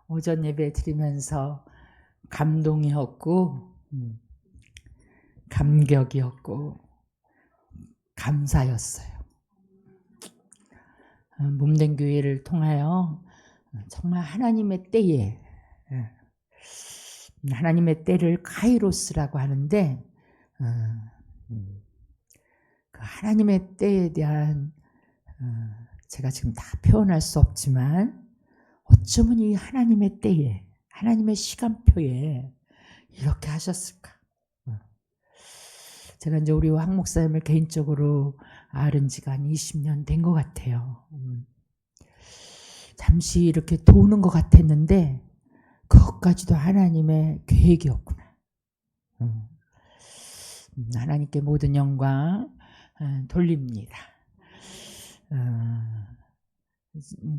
오전 예배 드리면서 감동이었고 감격이었고 감사였어요. 몸된 교회를 통하여 정말 하나님의 때에, 하나님의 때를 카이로스라고 하는데, 그 하나님의 때에 대한 제가 지금 다 표현할 수 없지만 어쩌면 이 하나님의 때에, 하나님의 시간표에 이렇게 하셨을까. 제가 이제 우리 황 목사님을 개인적으로 알은 지가 한 20년 된 것 같아요. 잠시 이렇게 도는 것 같았는데 그것까지도 하나님의 계획이었구나. 하나님께 모든 영광 돌립니다.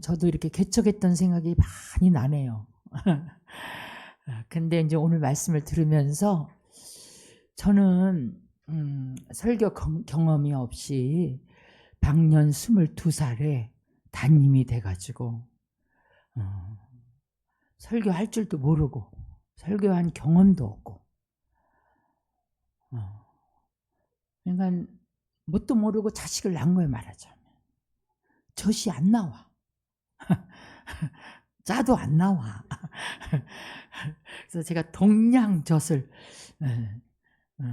저도 이렇게 개척했던 생각이 많이 나네요. 근데 이제 오늘 말씀을 들으면서 저는 설교 경험이 없이 방년 22살에 담임이 돼가지고 설교할 줄도 모르고 설교한 경험도 없고 그러니까 뭣도 모르고 자식을 낳은 거예요. 말하자면 젖이 안 나와. 짜도 안 나와. 그래서 제가 동량젖을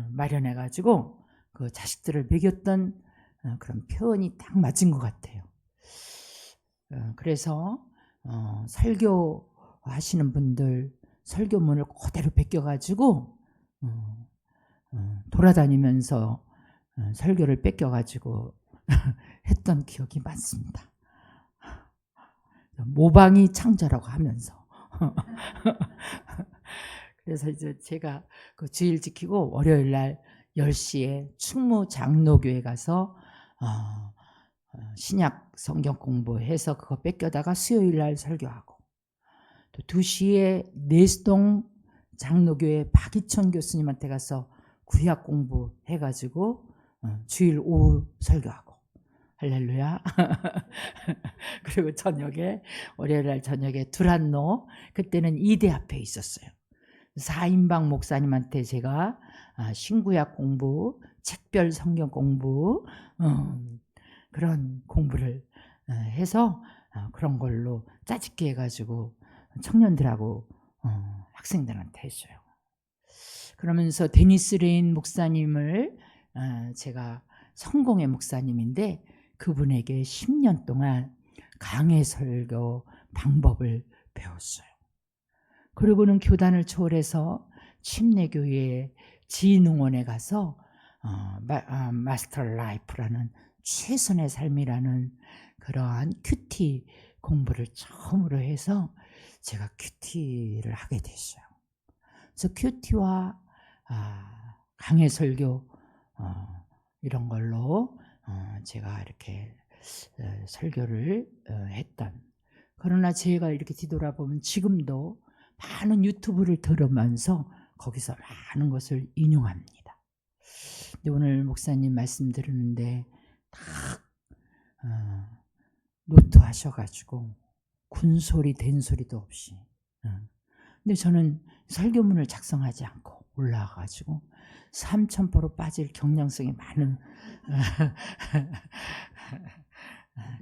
마련해가지고 그 자식들을 먹였던 그런 표현이 딱 맞은 것 같아요. 그래서 설교하시는 분들 설교문을 그대로 베껴가지고 돌아다니면서 설교를 뺏겨가지고 했던 기억이 많습니다. 모방이 창자라고 하면서 그래서 이제 제가 그 주일 지키고 월요일 날 10시에 충무 장로교회 가서 신약 성경 공부해서 그거 뺏겨다가 수요일 날 설교하고 또 2시에 내수동 장로교회 박이천 교수님한테 가서 구약 공부해가지고 주일 오후 설교하고 할렐루야. 그리고 저녁에 월요일 날 저녁에 두란노 그때는 이대 앞에 있었어요. 4인방 목사님한테 제가 신구약 공부, 책별 성경 공부 그런 공부를 해서 그런 걸로 짜집게 해가지고 청년들하고 학생들한테 했어요. 그러면서 데니스 레인 목사님을 제가 성공의 목사님인데 그분에게 10년 동안 강해 설교 방법을 배웠어요. 그리고는 교단을 초월해서 침례교회 지능원에 가서 마스터 라이프라는 최선의 삶이라는 그러한 큐티 공부를 처음으로 해서 제가 큐티를 하게 됐어요. 그래서 큐티와 강해 설교 이런 걸로 제가 이렇게 설교를 했던. 그러나 제가 이렇게 뒤돌아보면 지금도 많은 유튜브를 들으면서 거기서 많은 것을 인용합니다. 근데 오늘 목사님 말씀 들으는데 딱 노트 하셔가지고 군소리 된소리도 없이 근데 저는 설교문을 작성하지 않고 올라와가지고 3,000%로 빠질 경량성이 많은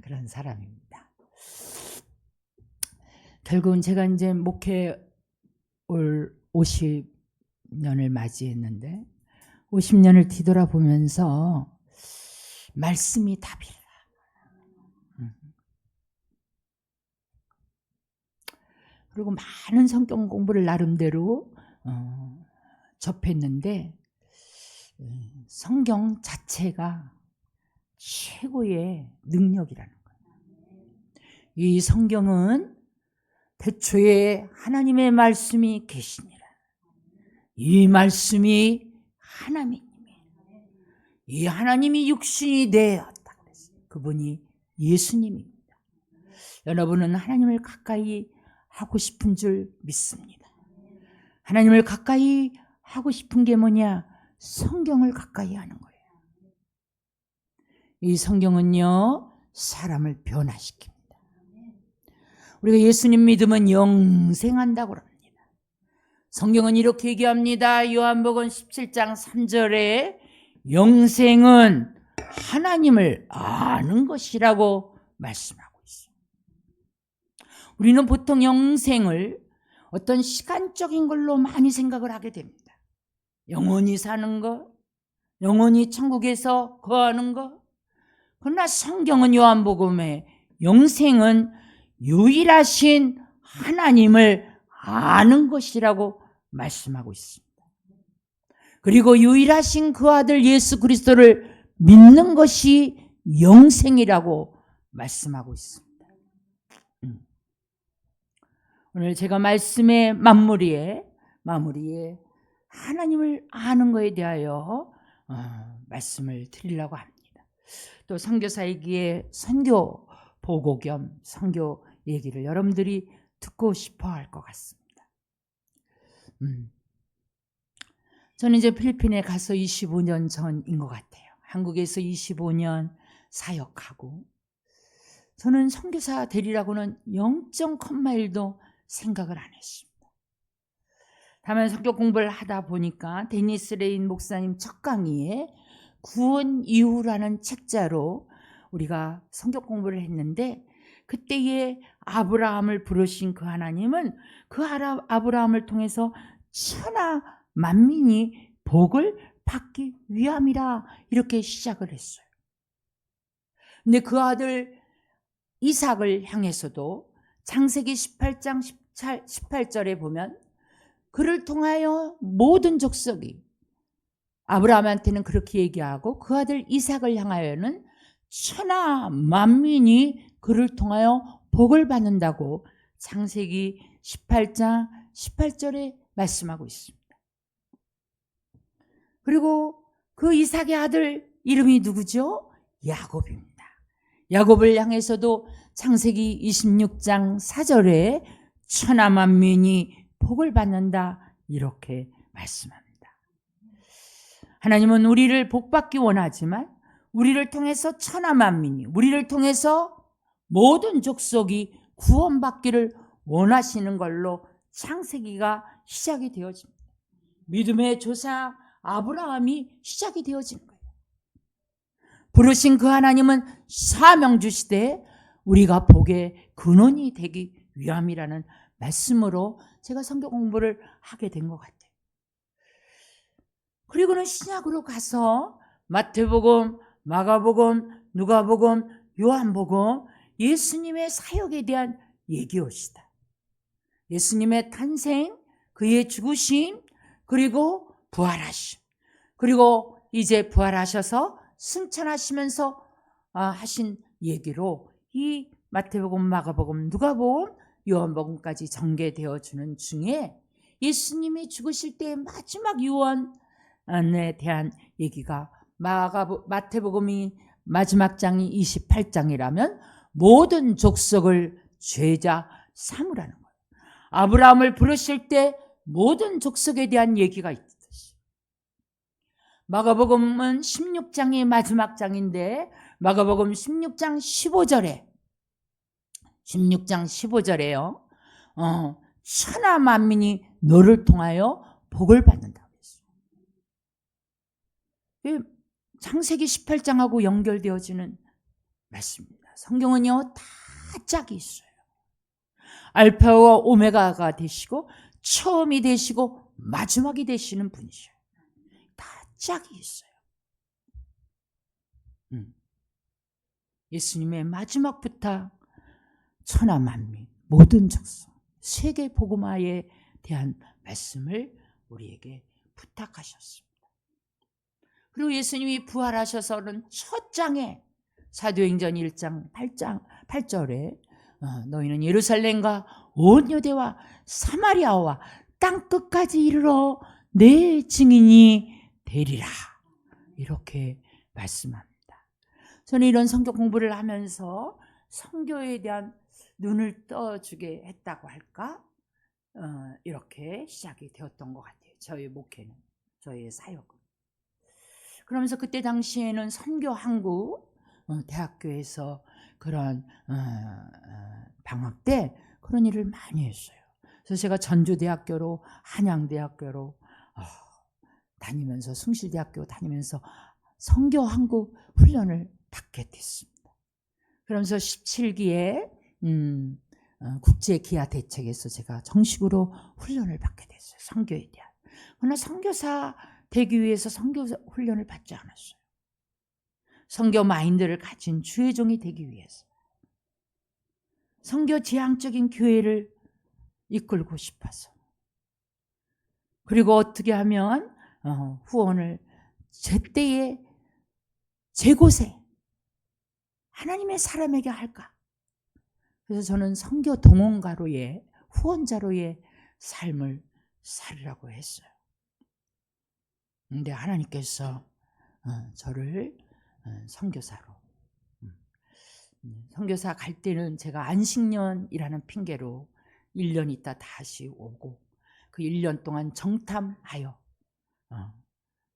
그런 사람입니다. 결국은 제가 이제 목회 올 50년을 맞이했는데 50년을 뒤돌아보면서 말씀이 답이라. 그리고 많은 성경 공부를 나름대로 접했는데 성경 자체가 최고의 능력이라는 거예요. 이 성경은 태초에 하나님의 말씀이 계시니라. 이 말씀이 하나님이에요. 이 하나님이 육신이 되었다. 그분이 예수님입니다. 여러분은 하나님을 가까이 하고 싶은 줄 믿습니다. 하나님을 가까이 하고 싶은 게 뭐냐? 성경을 가까이 하는 거예요. 이 성경은요, 사람을 변화시킵니다. 우리가 예수님 믿으면 영생한다고 합니다. 성경은 이렇게 얘기합니다. 요한복음 17장 3절에 영생은 하나님을 아는 것이라고 말씀하고 있습니다. 우리는 보통 영생을 어떤 시간적인 걸로 많이 생각을 하게 됩니다. 영원히 사는 것, 영원히 천국에서 거하는 것. 그러나 성경은 요한복음에 영생은 유일하신 하나님을 아는 것이라고 말씀하고 있습니다. 그리고 유일하신 그 아들 예수 그리스도를 믿는 것이 영생이라고 말씀하고 있습니다. 오늘 제가 말씀의 마무리에 하나님을 아는 것에 대하여 말씀을 드리려고 합니다. 또 선교사이기에 선교 보고 겸 선교 얘기를 여러분들이 듣고 싶어 할 것 같습니다. 저는 이제 필리핀에 가서 25년 전인 것 같아요. 한국에서 25년 사역하고 저는 선교사 되리라고는 0.1도 생각을 안 했습니다. 다만 선교 공부를 하다 보니까 데니스 레인 목사님 첫 강의에 구원 이후라는 책자로 우리가 선교 공부를 했는데 그때에 아브라함을 부르신 그 하나님은 그 아브라함을 통해서 천하 만민이 복을 받기 위함이라 이렇게 시작을 했어요. 근데 그 아들 이삭을 향해서도 창세기 18장 18절에 보면 그를 통하여 모든 족속이 아브라함한테는 그렇게 얘기하고 그 아들 이삭을 향하여는 천하 만민이 그를 통하여 복을 받는다고 창세기 18장 18절에 말씀하고 있습니다. 그리고 그 이삭의 아들 이름이 누구죠? 야곱입니다. 야곱을 향해서도 창세기 26장 4절에 천하 만민이 복을 받는다 이렇게 말씀합니다. 하나님은 우리를 복받기 원하지만 우리를 통해서 천하 만민이 우리를 통해서 모든 족속이 구원받기를 원하시는 걸로 창세기가 시작이 되어집니다. 믿음의 조상 아브라함이 시작이 되어진 거예요. 부르신 그 하나님은 사명 주시되 우리가 복의 근원이 되기 위함이라는 말씀으로 제가 성경 공부를 하게 된 것 같아요. 그리고는 신약으로 가서 마태복음, 마가복음, 누가복음, 요한복음 예수님의 사역에 대한 얘기옵시다. 예수님의 탄생, 그의 죽으심, 그리고 부활하심, 그리고 이제 부활하셔서 승천하시면서 하신 얘기로 이 마태복음, 마가복음, 누가복음, 요한복음까지 전개되어 주는 중에 예수님이 죽으실 때의 마지막 유언에 대한 얘기가 마태복음이 마지막 장이 28장이라면 모든 족속을 죄자 삼으라는 거예요. 아브라함을 부르실 때 모든 족속에 대한 얘기가 있듯이 마가복음은 16장이 마지막 장인데 마가복음 16장 15절에요. 천하 만민이 너를 통하여 복을 받는다고 했어요. 창세기 18장하고 연결되어지는 말씀입니다. 성경은요 다 짝이 있어요. 알파와 오메가가 되시고 처음이 되시고 마지막이 되시는 분이셔요. 다 짝이 있어요. 예수님의 마지막 부탁 천하 만민 모든 족속 세계 복음화에 대한 말씀을 우리에게 부탁하셨습니다. 그리고 예수님이 부활하셔서는 첫 장에 사도행전 1장 8절에 너희는 예루살렘과 온 유대와 사마리아와 땅끝까지 이르러 내 증인이 되리라 이렇게 말씀합니다. 저는 이런 성경 공부를 하면서 선교에 대한 눈을 떠주게 했다고 할까? 이렇게 시작이 되었던 것 같아요. 저희 목회는, 저희 사역은. 그러면서 그때 당시에는 선교한국 대학교에서 그런 방학 때 그런 일을 많이 했어요. 그래서 제가 전주대학교로 한양대학교로 다니면서 숭실대학교 다니면서 선교한국 훈련을 받게 됐습니다. 그러면서 17기에 국제기아대책에서 제가 정식으로 훈련을 받게 됐어요. 선교에 대한. 그러나 선교사 되기 위해서 선교 훈련을 받지 않았어요. 선교 마인드를 가진 주의 종이 되기 위해서. 선교 지향적인 교회를 이끌고 싶어서. 그리고 어떻게 하면 후원을 제때에 제곳에 하나님의 사람에게 할까? 그래서 저는 선교 동원가로의 후원자로의 삶을 살으라고 했어요. 근데 하나님께서 저를 선교사로 선교사 갈 때는 제가 안식년이라는 핑계로 1년 있다 다시 오고 그 1년 동안 정탐하여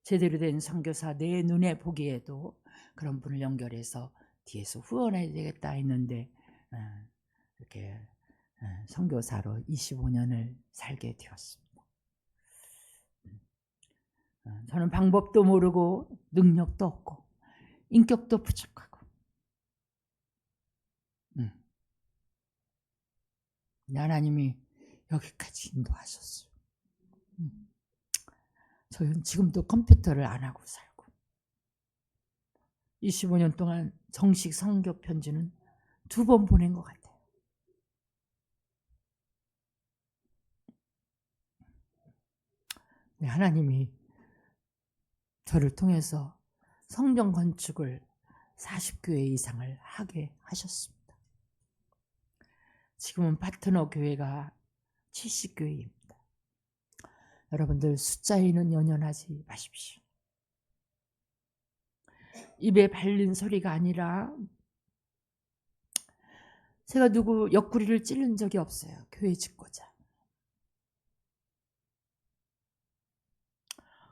제대로 된 선교사 내 눈에 보기에도 그런 분을 연결해서 뒤에서 후원해야 되겠다 했는데 이렇게 선교사로 25년을 살게 되었습니다. 저는 방법도 모르고 능력도 없고 인격도 부족하고 하나님이 여기까지 인도하셨어요. 저는 지금도 컴퓨터를 안 하고 살고 25년 동안 정식 선교 편지는 2번 보낸 것 같아요. 네, 하나님이 저를 통해서 성전 건축을 40교회 이상을 하게 하셨습니다. 지금은 파트너 교회가 70교회입니다. 여러분들 숫자에는 연연하지 마십시오. 입에 발린 소리가 아니라 제가 누구 옆구리를 찌른 적이 없어요. 교회 짓고자.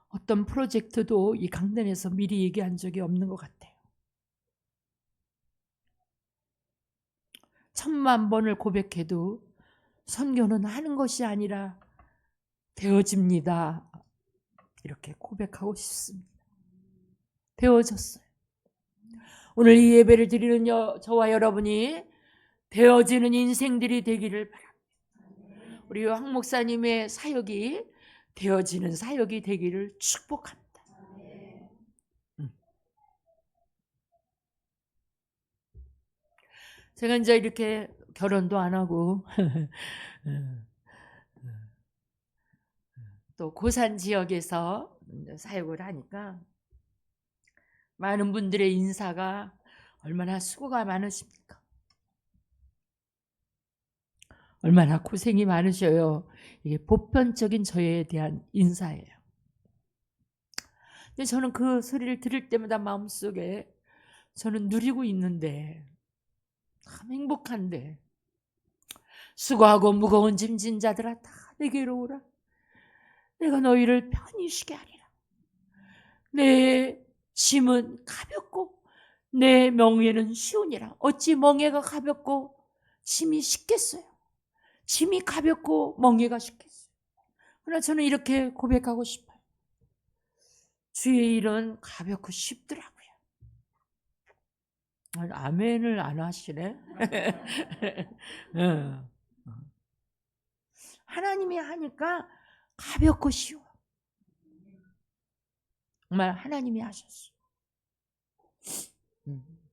어떤 프로젝트도 이 강단에서 미리 얘기한 적이 없는 것 같아요. 1000만 번을 고백해도 선교는 하는 것이 아니라 되어집니다. 이렇게 고백하고 싶습니다. 되어졌어요. 오늘 이 예배를 드리는 저와 여러분이 되어지는 인생들이 되기를 바랍니다. 우리 황 목사님의 사역이 되어지는 사역이 되기를 축복합니다. 제가 이제 이렇게 결혼도 안 하고 또 고산 지역에서 사역을 하니까 많은 분들의 인사가 얼마나 수고가 많으십니까? 얼마나 고생이 많으셔요. 이게 보편적인 저에 대한 인사예요. 근데 저는 그 소리를 들을 때마다 마음속에 저는 누리고 있는데 참 행복한데 수고하고 무거운 짐진 자들아 다 내게로 오라. 내가 너희를 편히 쉬게 하리라. 내 짐은 가볍고 내 멍에는 쉬우니라. 어찌 멍에가 가볍고 짐이 쉽겠어요? 짐이 가볍고 멍에가 쉽겠어요? 그러나 저는 이렇게 고백하고 싶어요. 주의 일은 가볍고 쉽더라고요. 아멘을 안 하시네. 하나님이 하니까 가볍고 쉬워. 정말 하나님이 하셨어요.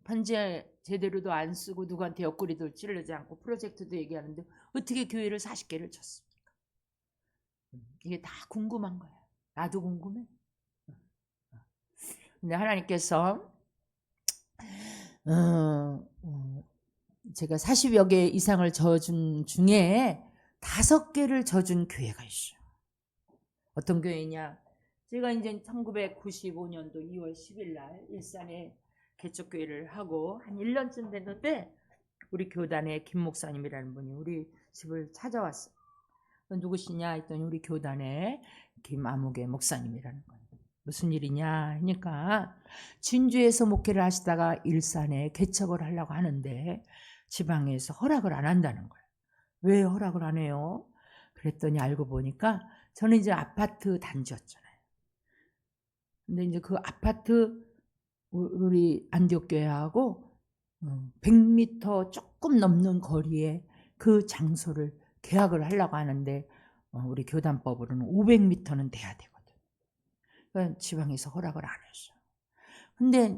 편지에 제대로도 안 쓰고 누구한테 옆구리도 찌르지 않고 프로젝트도 얘기하는데 어떻게 교회를 40개를 쳤습니까? 이게 다 궁금한 거예요. 나도 궁금해. 근데 하나님께서 제가 40여 개 이상을 저준 중에 5개를 저준 교회가 있어요. 어떤 교회냐? 제가 이제 1995년도 2월 10일 날 일산에 개척교회를 하고 한 1년쯤 됐는데 우리 교단의 김 목사님이라는 분이 우리 집을 찾아왔어요. 누구시냐 했더니 우리 교단의 김아무개 목사님이라는 거예요. 무슨 일이냐 하니까 진주에서 목회를 하시다가 일산에 개척을 하려고 하는데 지방에서 허락을 안 한다는 거예요. 왜 허락을 안 해요? 그랬더니 알고 보니까 저는 이제 아파트 단지였잖아요. 근데 이제 그 아파트 우리 안디옥교회하고 100m 조금 넘는 거리에 그 장소를 계약을 하려고 하는데 우리 교단법으로는 500m는 돼야 되거든. 그러니까 지방에서 허락을 안 했어요. 근데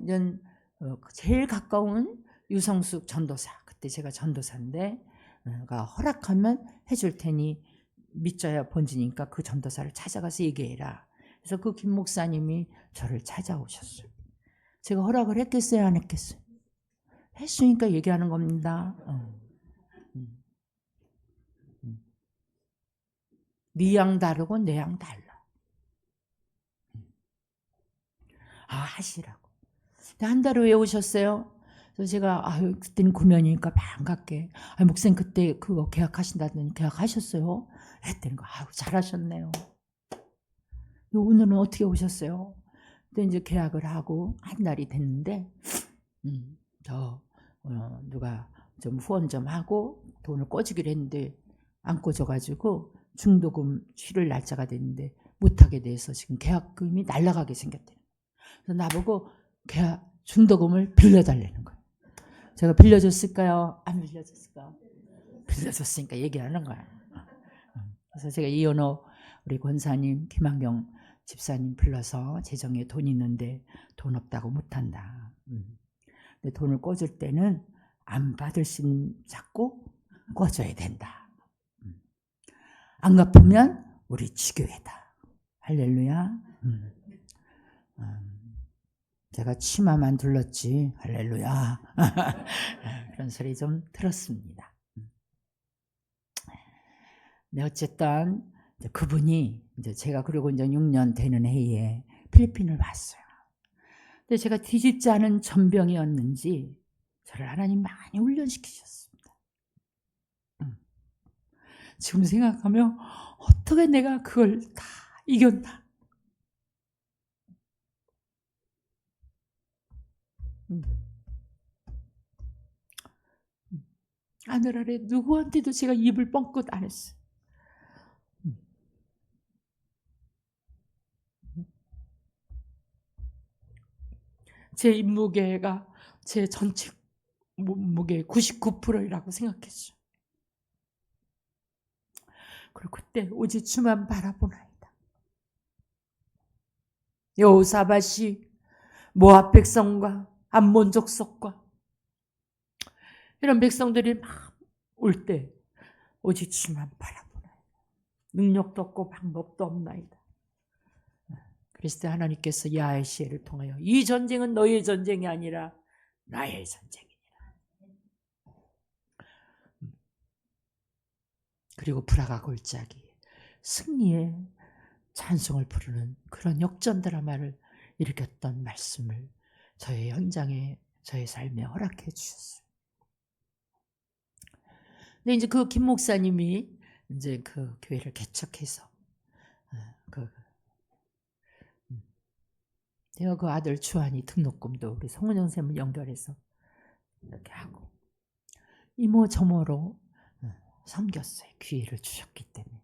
제일 가까운 유성숙 전도사, 그때 제가 전도사인데 가 허락하면 해줄 테니 믿져야 본지니까 그 전도사를 찾아가서 얘기해라. 그래서 그 김 목사님이 저를 찾아오셨어요. 제가 허락을 했겠어요, 안 했겠어요? 했으니까 얘기하는 겁니다. 네 양 다르고 내 양 달라. 하시라고. 한 달 후에 오셨어요. 그래서 제가 그때는 구면이니까 반갑게 목사님 그때 그거 계약하신다더니 계약하셨어요? 했더니 잘하셨네요. 오늘은 어떻게 오셨어요? 근데 이제 계약을 하고 한 달이 됐는데 누가 좀 후원 좀 하고 돈을 꿔주기로 했는데 안 꿔줘가지고 중도금 치를 날짜가 됐는데 못하게 돼서 지금 계약금이 날아가게 생겼대요. 그래서 나보고 중도금을 빌려달라는 거예요. 제가 빌려줬을까요? 안 빌려줬을까? 빌려줬으니까 얘기하는 거야. 그래서 제가 이현호 우리 권사님, 김한경 집사님 불러서 재정에 돈 있는데 돈 없다고 못한다. 근데 돈을 꿔줄 때는 안 받을 신 잡고 꿔줘야 된다. 안 갚으면 우리 지교회다. 할렐루야. 제가 치마만 둘렀지. 할렐루야. 그런 소리 좀 들었습니다. 네, 어쨌든 그분이 이제 제가 그리고 이제 6년 되는 해에 필리핀을 왔어요. 근데 제가 뒤집지 않은 전병이었는지 저를 하나님 많이 훈련시키셨습니다. 지금 생각하면 어떻게 내가 그걸 다 이겼나? 하늘 아래 누구한테도 제가 입을 뻥끗 안 했어요. 제 입무게가 제 전체 몸무게의 99%라고 생각했어요. 그리고 그때 오직 주만 바라보나이다. 여호사밧이 모압 백성과 암몬 족속과 이런 백성들이 막 올 때 오직 주만 바라보나이다. 능력도 없고 방법도 없나이다. 그리스도 하나님께서 야훼시에를 통하여 이 전쟁은 너의 전쟁이 아니라 나의 전쟁이니라. 그리고 불화가 골짜기 승리의 찬송을 부르는 그런 역전 드라마를 일으켰던 말씀을 저의 현장에 저의 삶에 허락해 주셨어요. 근데 이제 그 김 목사님이 이제 그 교회를 개척해서 제가 그 아들 주한이 등록금도 우리 송은영 쌤을 연결해서 이렇게 하고 이모 저모로 섬겼어요. 기회를 주셨기 때문에.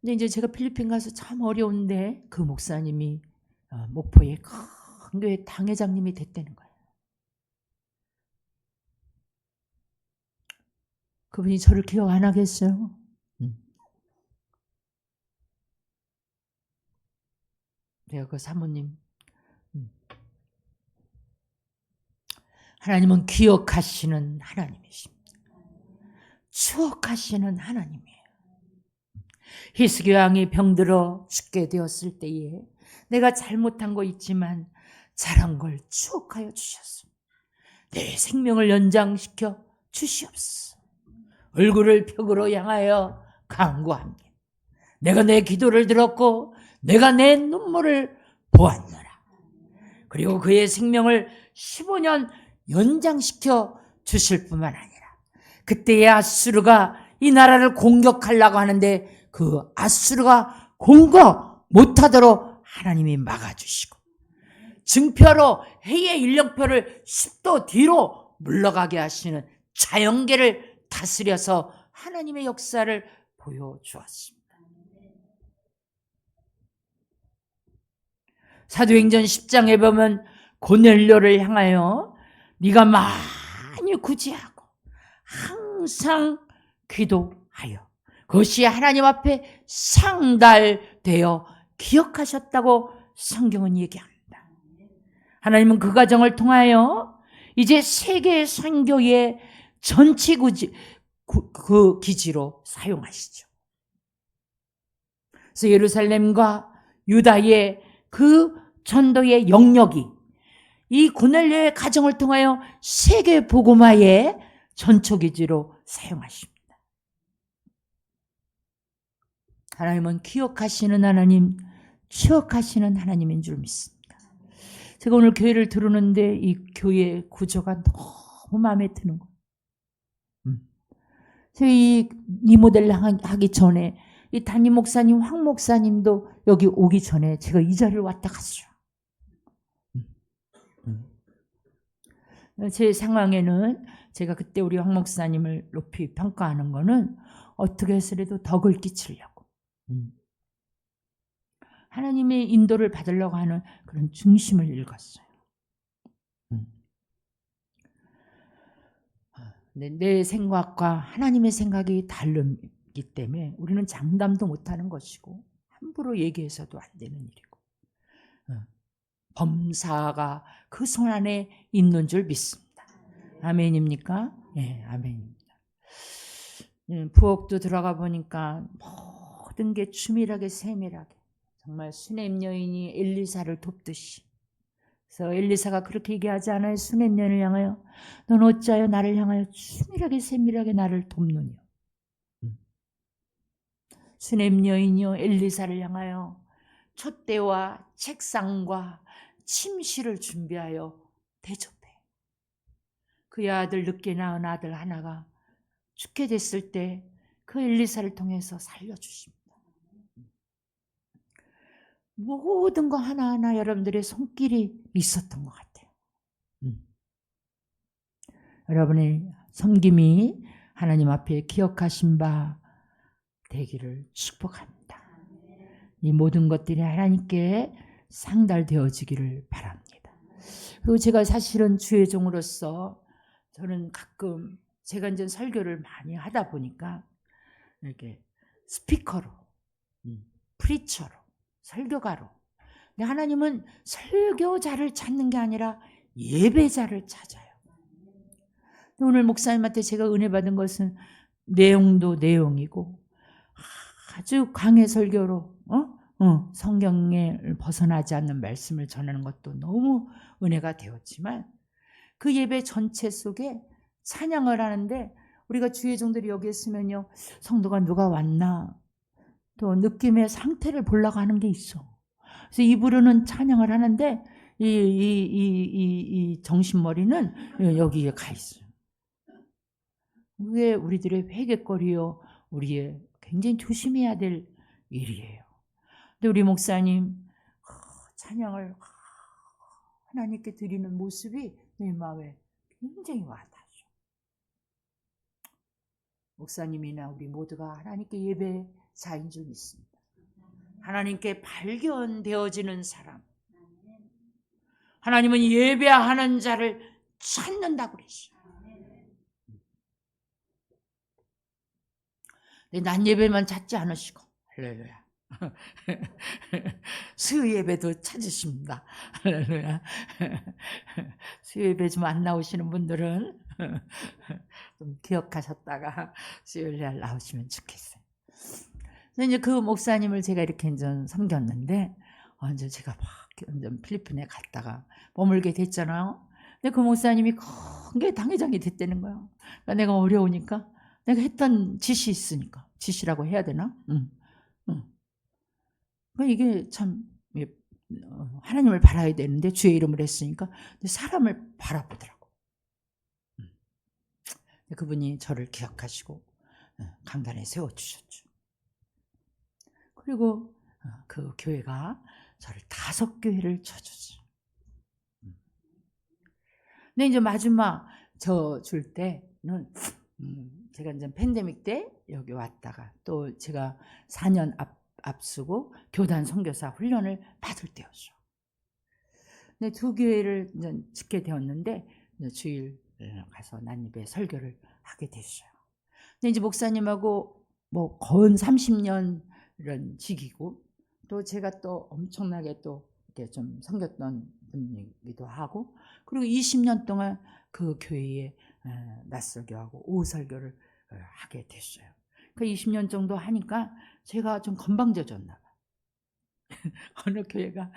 근데 이제 제가 필리핀 가서 참 어려운데 그 목사님이 목포의 큰 교회 당회장님이 됐다는 거예요. 그분이 저를 기억 안 하겠어요? 제가 그 사모님 하나님은 기억하시는 하나님이십니다. 추억하시는 하나님이에요. 히스기 왕이 병들어 죽게 되었을 때에 내가 잘못한 거 있지만 잘한 걸 추억하여 주셨습니다. 내 생명을 연장시켜 주시옵소서. 얼굴을 벽으로 향하여 간구합니다. 내가 내 기도를 들었고 내가 내 눈물을 보았노라. 그리고 그의 생명을 15년 연장시켜 주실 뿐만 아니라 그때의 아수르가 이 나라를 공격하려고 하는데 그 아수르가 공격 못하도록 하나님이 막아주시고 증표로 해의 인력표를 10도 뒤로 물러가게 하시는 자연계를 다스려서 하나님의 역사를 보여주었습니다. 사도행전 10장에 보면 고넬료를 향하여 네가 많이 구제하고 항상 기도하여 그것이 하나님 앞에 상달되어 기억하셨다고 성경은 얘기합니다. 하나님은 그 과정을 통하여 이제 세계 선교의 전체 그 기지로 사용하시죠. 그래서 예루살렘과 유다의 그 전도의 영역이 이 고넬료의 가정을 통하여 세계 복음화의 전초기지로 사용하십니다. 하나님은 기억하시는 하나님, 추억하시는 하나님인 줄 믿습니다. 제가 오늘 교회를 들으는데 이 교회 구조가 너무 마음에 드는 거예요. 저희 리모델 하기 전에 이 담임 목사님, 황 목사님도 여기 오기 전에 제가 이 자리를 왔다 갔어요. 제 상황에는 제가 그때 우리 황 목사님을 높이 평가하는 거는 어떻게 해서라도 덕을 끼치려고 하나님의 인도를 받으려고 하는 그런 중심을 읽었어요. 내 생각과 하나님의 생각이 다르기 때문에 우리는 장담도 못하는 것이고 함부로 얘기해서도 안 되는 일이고 범사가 그 손 안에 있는 줄 믿습니다. 아멘입니까? 네, 아멘입니다. 부엌도 들어가 보니까 모든 게 추밀하게 세밀하게 정말 수넴 여인이 엘리사를 돕듯이. 그래서 엘리사가 그렇게 얘기하지 않아요? 수넴 여인을 향하여 넌 어찌하여 나를 향하여 추밀하게 세밀하게 나를 돕느냐. 수넴 여인이요 엘리사를 향하여 촛대와 책상과 침실을 준비하여 대접해. 그의 아들 늦게 낳은 아들 하나가 죽게 됐을 때 그 엘리사를 통해서 살려주십니다. 모든 거 하나하나 여러분들의 손길이 있었던 것 같아요. 여러분의 섬김이 하나님 앞에 기억하신 바 되기를 축복합니다. 이 모든 것들이 하나님께 상달되어지기를 바랍니다. 그리고 제가 사실은 주의 종으로서 저는 가끔 제가 이제 설교를 많이 하다 보니까 이렇게 스피커로, 프리처로, 설교가로. 근데 하나님은 설교자를 찾는 게 아니라 예배자를 찾아요. 오늘 목사님한테 제가 은혜 받은 것은 내용도 내용이고 아주 강의 설교로 성경에 벗어나지 않는 말씀을 전하는 것도 너무 은혜가 되었지만 그 예배 전체 속에 찬양을 하는데 우리가 주의 종들이 여기 있으면요 성도가 누가 왔나 또 느낌의 상태를 보려고 하는 게 있어. 그래서 입으로는 찬양을 하는데 이 정신머리는 여기에 가 있어요. 그게 우리들의 회개거리요 우리의 굉장히 조심해야 될 일이에요. 근데 우리 목사님 찬양을 하나님께 드리는 모습이 내 마음에 굉장히 와닿죠. 목사님이나 우리 모두가 하나님께 예배자인 줄 믿습니다. 하나님께 발견되어지는 사람. 하나님은 예배하는 자를 찾는다고 그랬어요. 난 예배만 찾지 않으시고 할렐루야. 수요 예배도 찾으십니다. 할렐루야. 수요 예배 좀 안 나오시는 분들은 좀 기억하셨다가 수요일 날 나오시면 좋겠어요. 근데 이제 그 목사님을 제가 이렇게 이제 섬겼는데 이제 제가 막 필리핀에 갔다가 머물게 됐잖아요. 근데 그 목사님이 큰 당회장이 됐다는 거예요. 그러니까 내가 어려우니까 내가 했던 짓이 있으니까 짓이라고 해야 되나? 그러니까 이게 참 하나님을 바라야 되는데 주의 이름을 했으니까 사람을 바라보더라고. 그분이 저를 기억하시고 강단에 세워주셨죠. 그리고 그 교회가 저를 5교회를 쳐주죠. 근데 이제 마지막 저 줄 때 제가 이제 팬데믹 때 여기 왔다가 또 제가 4년 앞서고 교단 선교사 훈련을 받을 때였죠. 근데 두 교회를 이제 짓게 되었는데 이제 주일 가서 난입에 설교를 하게 됐어요. 근데 이제 목사님하고 뭐 거의 30년 이런 직이고 또 제가 또 엄청나게 또 이렇게 좀 섬겼던 분이기도 하고 그리고 20년 동안 그 교회에 낮설교하고 오후 설교를 하게 됐어요. 그 20년 정도 하니까 제가 좀 건방져졌나 봐. 어느 교회가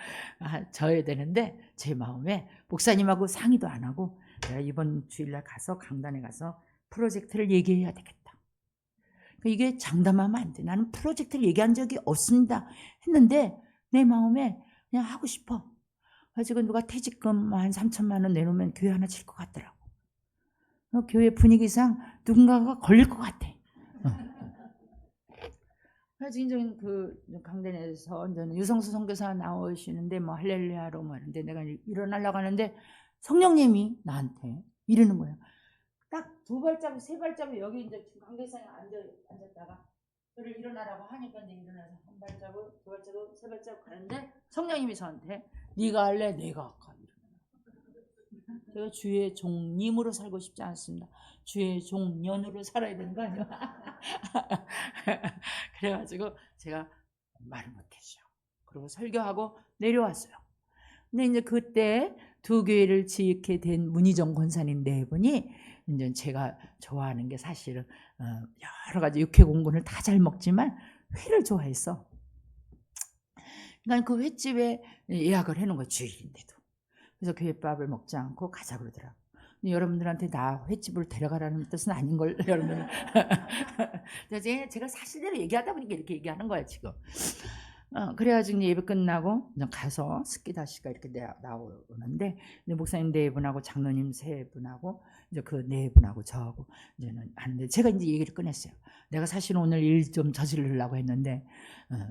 져야 되는데 제 마음에 목사님하고 상의도 안 하고 내가 이번 주일날 가서 강단에 가서 프로젝트를 얘기해야 되겠다. 이게 장담하면 안 돼. 나는 프로젝트를 얘기한 적이 없습니다. 했는데 내 마음에 그냥 하고 싶어. 지금 누가 퇴직금 한 3천만 원 내놓으면 교회 하나 질 것 같더라고. 교회 분위기상 누군가가 걸릴 것 같아. 그래서 이제 그 강단에서 유성수 선교사 나오시는데 뭐 할렐루야로 뭐 하는데 내가 일어나려고 하는데 성령님이 나한테 이러는 거야. 딱 두 발자국 세 발자국 여기 이제 강대상에 앉았다가 그를 일어나라고 하니까 이제 일어나서 한 발자국 두 발자국 세 발자국 가는데 성령님이 저한테 네가 할래 내가 할까. 제가 주의 종님으로 살고 싶지 않습니다. 주의 종년으로 살아야 되는 거 아니야? 그래가지고 제가 말을 못했죠. 그리고 설교하고 내려왔어요. 근데 이제 그때 두 교회를 지게 된 문희정 권사님 네 분이 이제 제가 좋아하는 게 사실은 여러 가지 육회 공군을 다 잘 먹지만 회를 좋아했어. 그러니까 그 횟집에 예약을 해놓은 거야 주일인데도. 그래서 교회밥을 먹지 않고 가자 그러더라고. 여러분들한테 나 횟집을 데려가라는 뜻은 아닌 걸 여러분. 제가 사실대로 얘기하다 보니까 이렇게 얘기하는 거야 지금. 그래가지고 예배 끝나고 가서 스키다시가 이렇게 나오는데 목사님 네 분하고 장로님 세 분하고 이제 그 네 분하고 저하고 이제는 하는데 제가 이제 얘기를 꺼냈어요. 내가 사실 오늘 일 좀 저지르려고 했는데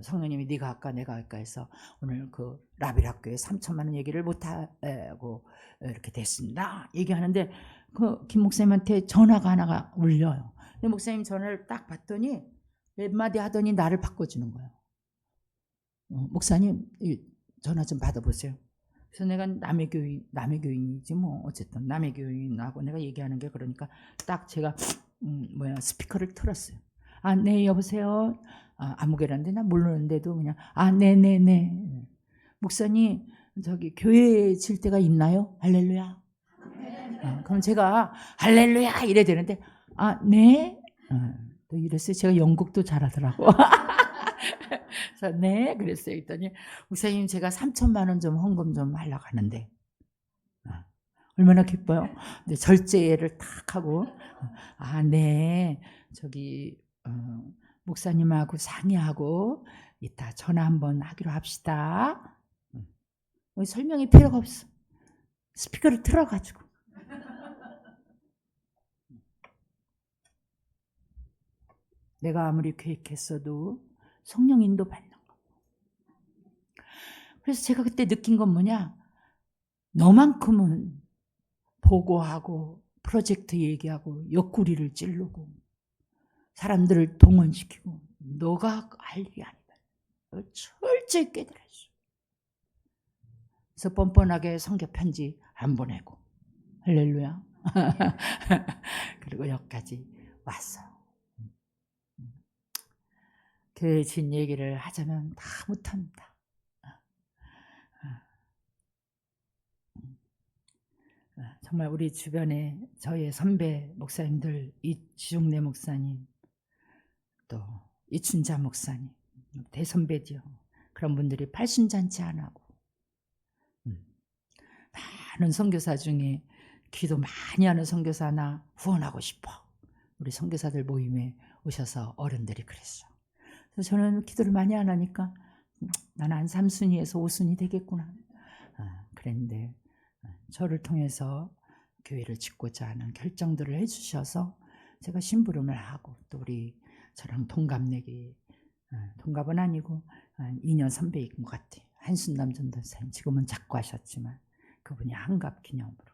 성령님이 네가 할까 내가 할까 해서 오늘 그 라빌 학교에 3천만 원 얘기를 못하고 이렇게 됐습니다. 얘기하는데 그 김 목사님한테 전화가 하나가 울려요. 근데 목사님 전화를 딱 받더니 몇 마디 하더니 나를 바꿔주는 거예요. 목사님 전화 좀 받아보세요. 그래서 내가 남의 교인이지 뭐 어쨌든 남의 교인하고 내가 얘기하는 게 그러니까 딱 제가 스피커를 틀었어요. 네 여보세요. 아무 개라는데 나 모르는데도 그냥 네네네. 목사님 저기 교회에 질 때가 있나요? 할렐루야. 그럼 제가 할렐루야 이래 되는데 네. 또 이랬어요. 제가 영국도 잘하더라고. 그래서 네 그랬어요. 했더니 목사님 제가 3천만 원 좀 헌금 좀 하려고 하는데 얼마나 기뻐요. 근데 절제를 탁 하고 네 저기 목사님하고 상의하고 이따 전화 한번 하기로 합시다. 설명이 필요가 없어. 스피커를 틀어가지고. 내가 아무리 계획했어도 성령 인도 받는 거. 그래서 제가 그때 느낀 건 뭐냐? 너만큼은 보고하고 프로젝트 얘기하고 옆구리를 찌르고 사람들을 동원시키고 너가 할 일이 아니다. 철저히 깨달았어. 그래서 뻔뻔하게 성경 편지 안 보내고 할렐루야. 그리고 여기까지 왔어. 교회 진 얘기를 하자면 다 못합니다. 정말 우리 주변에 저의 선배 목사님들 이지중래 목사님 또 이춘자 목사님 대선배죠. 그런 분들이 팔순잔치 안 하고 많은 선교사 중에 기도 많이 하는 선교사 나 후원하고 싶어. 우리 선교사들 모임에 오셔서 어른들이 그랬어. 그래서 저는 기도를 많이 안 하니까 나는 한 3순위에서 5순위 되겠구나. 그랬는데 저를 통해서 교회를 짓고자 하는 결정들을 해주셔서 제가 심부름을 하고 또 우리 저랑 동갑내기 동갑은 아니고 한 2년 선배인 것 같아요. 한순남 전도사님 지금은 작고하셨지만 그분이 한갑 기념으로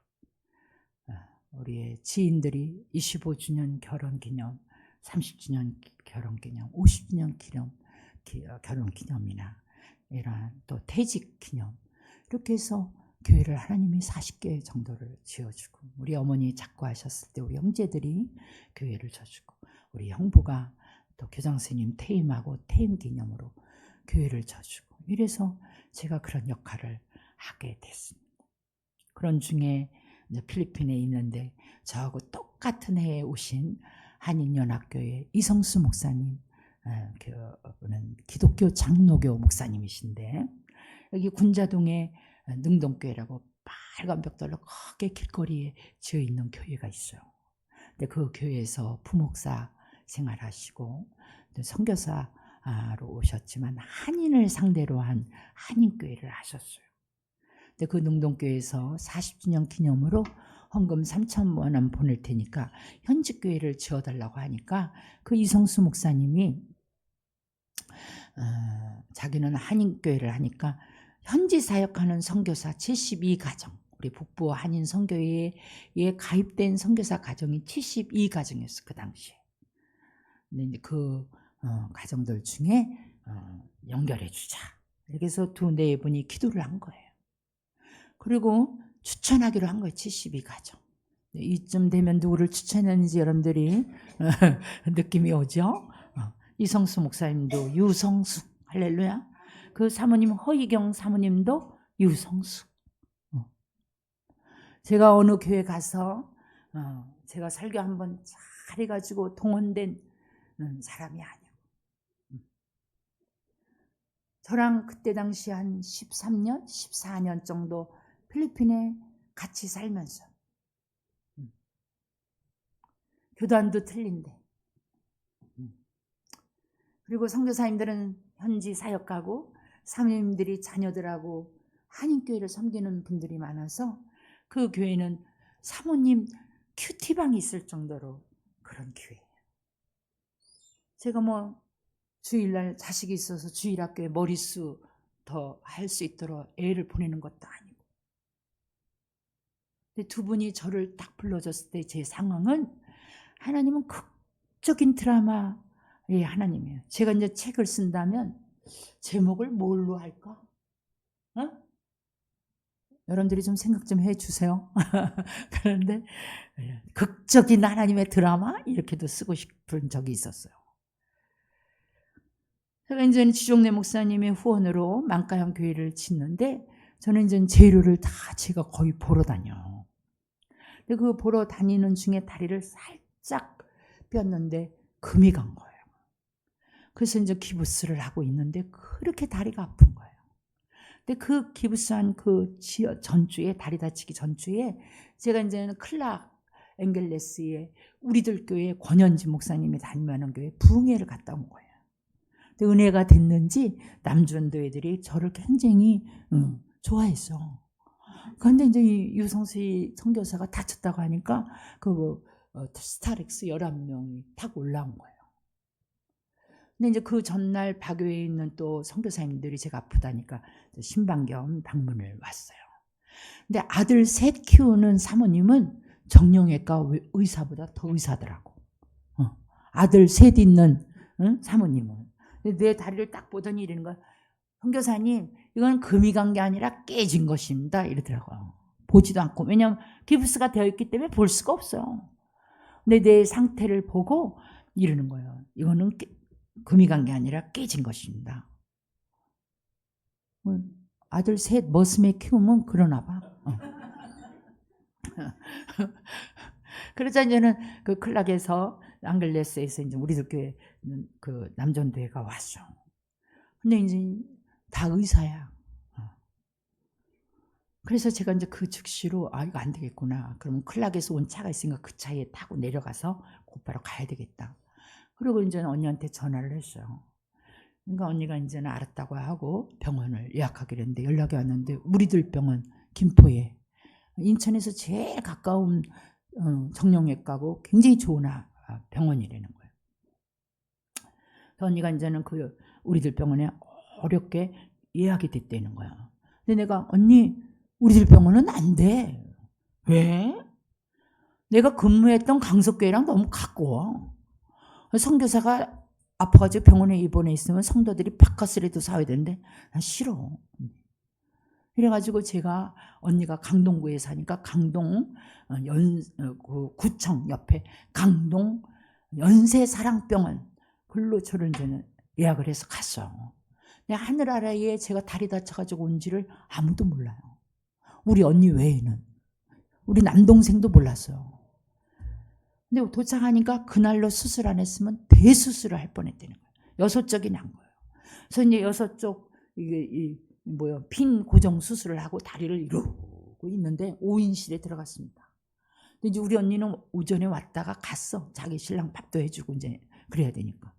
우리의 지인들이 25주년 결혼기념, 30주년 결혼기념, 50주년 결혼기념이나 이러한 또 퇴직기념, 이렇게 해서 교회를 하나님이 40개 정도를 지어주고, 우리 어머니 작고하셨을 때 우리 형제들이 교회를 져주고, 우리 형부가 또 교장선생님 퇴임하고 퇴임 기념으로 교회를 져주고, 이래서 제가 그런 역할을 하게 됐습니다. 그런 중에 이제 필리핀에 있는데 저하고 똑같은 해에 오신 한인연합교회 이성수 목사님, 그분은 기독교 장로교 목사님이신데, 여기 군자동에 능동교회라고 빨간 벽돌로 크게 길거리에 지어 있는 교회가 있어요. 근데 그 교회에서 부목사 생활하시고 선교사로 오셨지만 한인을 상대로 한 한인교회를 하셨어요. 근데 그 능동교회에서 40주년 기념으로 헌금 3,000만 원 보낼 테니까 현직 교회를 지어달라고 하니까 그 이성수 목사님이 자기는 한인교회를 하니까 현지 사역하는 선교사 72가정, 우리 북부 한인 선교회에 가입된 선교사 가정이 72가정이었어 그 당시에. 근데 이제 그 가정들 중에 연결해 주자, 이렇게 해서 2-4분이 기도를 한 거예요. 그리고 추천하기로 한 거예요. 72가정. 이쯤 되면 누구를 추천했는지 여러분들이 느낌이 오죠? 이성수 목사님도 유성수, 할렐루야. 그 사모님 허희경 사모님도 유성수. 제가 어느 교회 가서 제가 설교 한번 잘 해가지고 동원된 사람이 아니에요. 저랑 그때 당시 한 13년, 14년 정도 필리핀에 같이 살면서 교단도 틀린데, 그리고 선교사님들은 현지 사역하고 사모님들이 자녀들하고 한인교회를 섬기는 분들이 많아서 그 교회는 사모님 큐티방이 있을 정도로 그런 교회예요. 제가 뭐 주일날 자식이 있어서 주일학교에 머릿수 더 할 수 있도록 애를 보내는 것도 아니고. 근데 2분이 저를 딱 불러줬을 때 제 상황은, 하나님은 극적인 드라마의 하나님이에요. 제가 이제 책을 쓴다면 제목을 뭘로 할까? 여러분들이 좀 생각 좀 해주세요. 그런데 극적인 하나님의 드라마 이렇게도 쓰고 싶은 적이 있었어요. 제가 이제는 지종래 목사님의 후원으로 만가형 교회를 짓는데, 저는 이제 재료를 다 제가 거의 보러 다녀. 근데 그 보러 다니는 중에 다리를 살짝 뼈었는데 금이 간 거예요. 그래서 이제 기부스를 하고 있는데 그렇게 다리가 아픈 거예요. 근데 그 기부스한 그 전주에, 다리 다치기 전주에 제가 이제는 클락 앵겔레스의 우리들 교회 권현진 목사님이 다니는 교회 부흥회를 갔다 온 거예요. 근데 은혜가 됐는지 남전도 애들이 저를 굉장히 좋아했어. 그런데 이제 이 유성수 선교사가 다쳤다고 하니까 그 스타렉스 11명이 탁 올라온 거예요. 근데 이제 그 전날 박교회에 있는 또 선교사님들이 제가 아프다니까 신방겸 방문을 왔어요. 근데 아들 셋 키우는 사모님은 정형외과 의사보다 더 의사더라고. 아들 셋 있는 사모님은. 내 다리를 딱 보더니 이러는 거야. 선교사님, 이건 금이 간 게 아니라 깨진 것입니다. 이러더라고요. 보지도 않고. 왜냐하면 기부스가 되어 있기 때문에 볼 수가 없어요. 근데 내 상태를 보고 이러는 거예요. 이거는 금이 간 게 아니라 깨진 것입니다. 아들 셋 머슴에 키우면 그러나 봐. 그러자 이제는 그 클락에서 앙글레스에서 이제 우리들 교회 그 남전도회가 왔어. 근데 이제 다 의사야. 그래서 제가 이제 그 즉시로 이거 안 되겠구나. 그러면 클락에서 온 차가 있으니까 그 차에 타고 내려가서 곧바로 가야 되겠다. 그리고 이제 언니한테 전화를 했어요. 그러니까 언니가 이제는 알았다고 하고 병원을 예약하기로 했는데, 연락이 왔는데 우리들 병원 김포에, 인천에서 제일 가까운 정형외과고 굉장히 좋은 병원이라는 거예요. 그래서 언니가 이제는 그 우리들 병원에 어렵게 예약이 됐다는 거야. 근데 내가, 언니 우리들 병원은 안 돼. 왜? 내가 근무했던 강석교회랑 너무 가까워. 선교사가 아파가지고 병원에 입원해 있으면 성도들이 바카스라도 사야 되는데 난 싫어. 그래가지고 제가 언니가 강동구에 사니까 강동 그 구청 옆에 강동 연세사랑병원 글로 저를 이제는 예약을 해서 갔어. 근데 하늘 아래에 제가 다리 다쳐가지고 온지를 아무도 몰라요. 우리 언니 외에는. 우리 남동생도 몰랐어요. 근데 도착하니까 그날로 수술 안 했으면 대수술을 할 뻔했다는 거예요. 6쪽이 난 거예요. 그래서 이제 6쪽 핀 고정 수술을 하고 다리를 이러고 있는데 5인실에 들어갔습니다. 근데 이제 우리 언니는 오전에 왔다가 갔어. 자기 신랑 밥도 해주고 이제 그래야 되니까.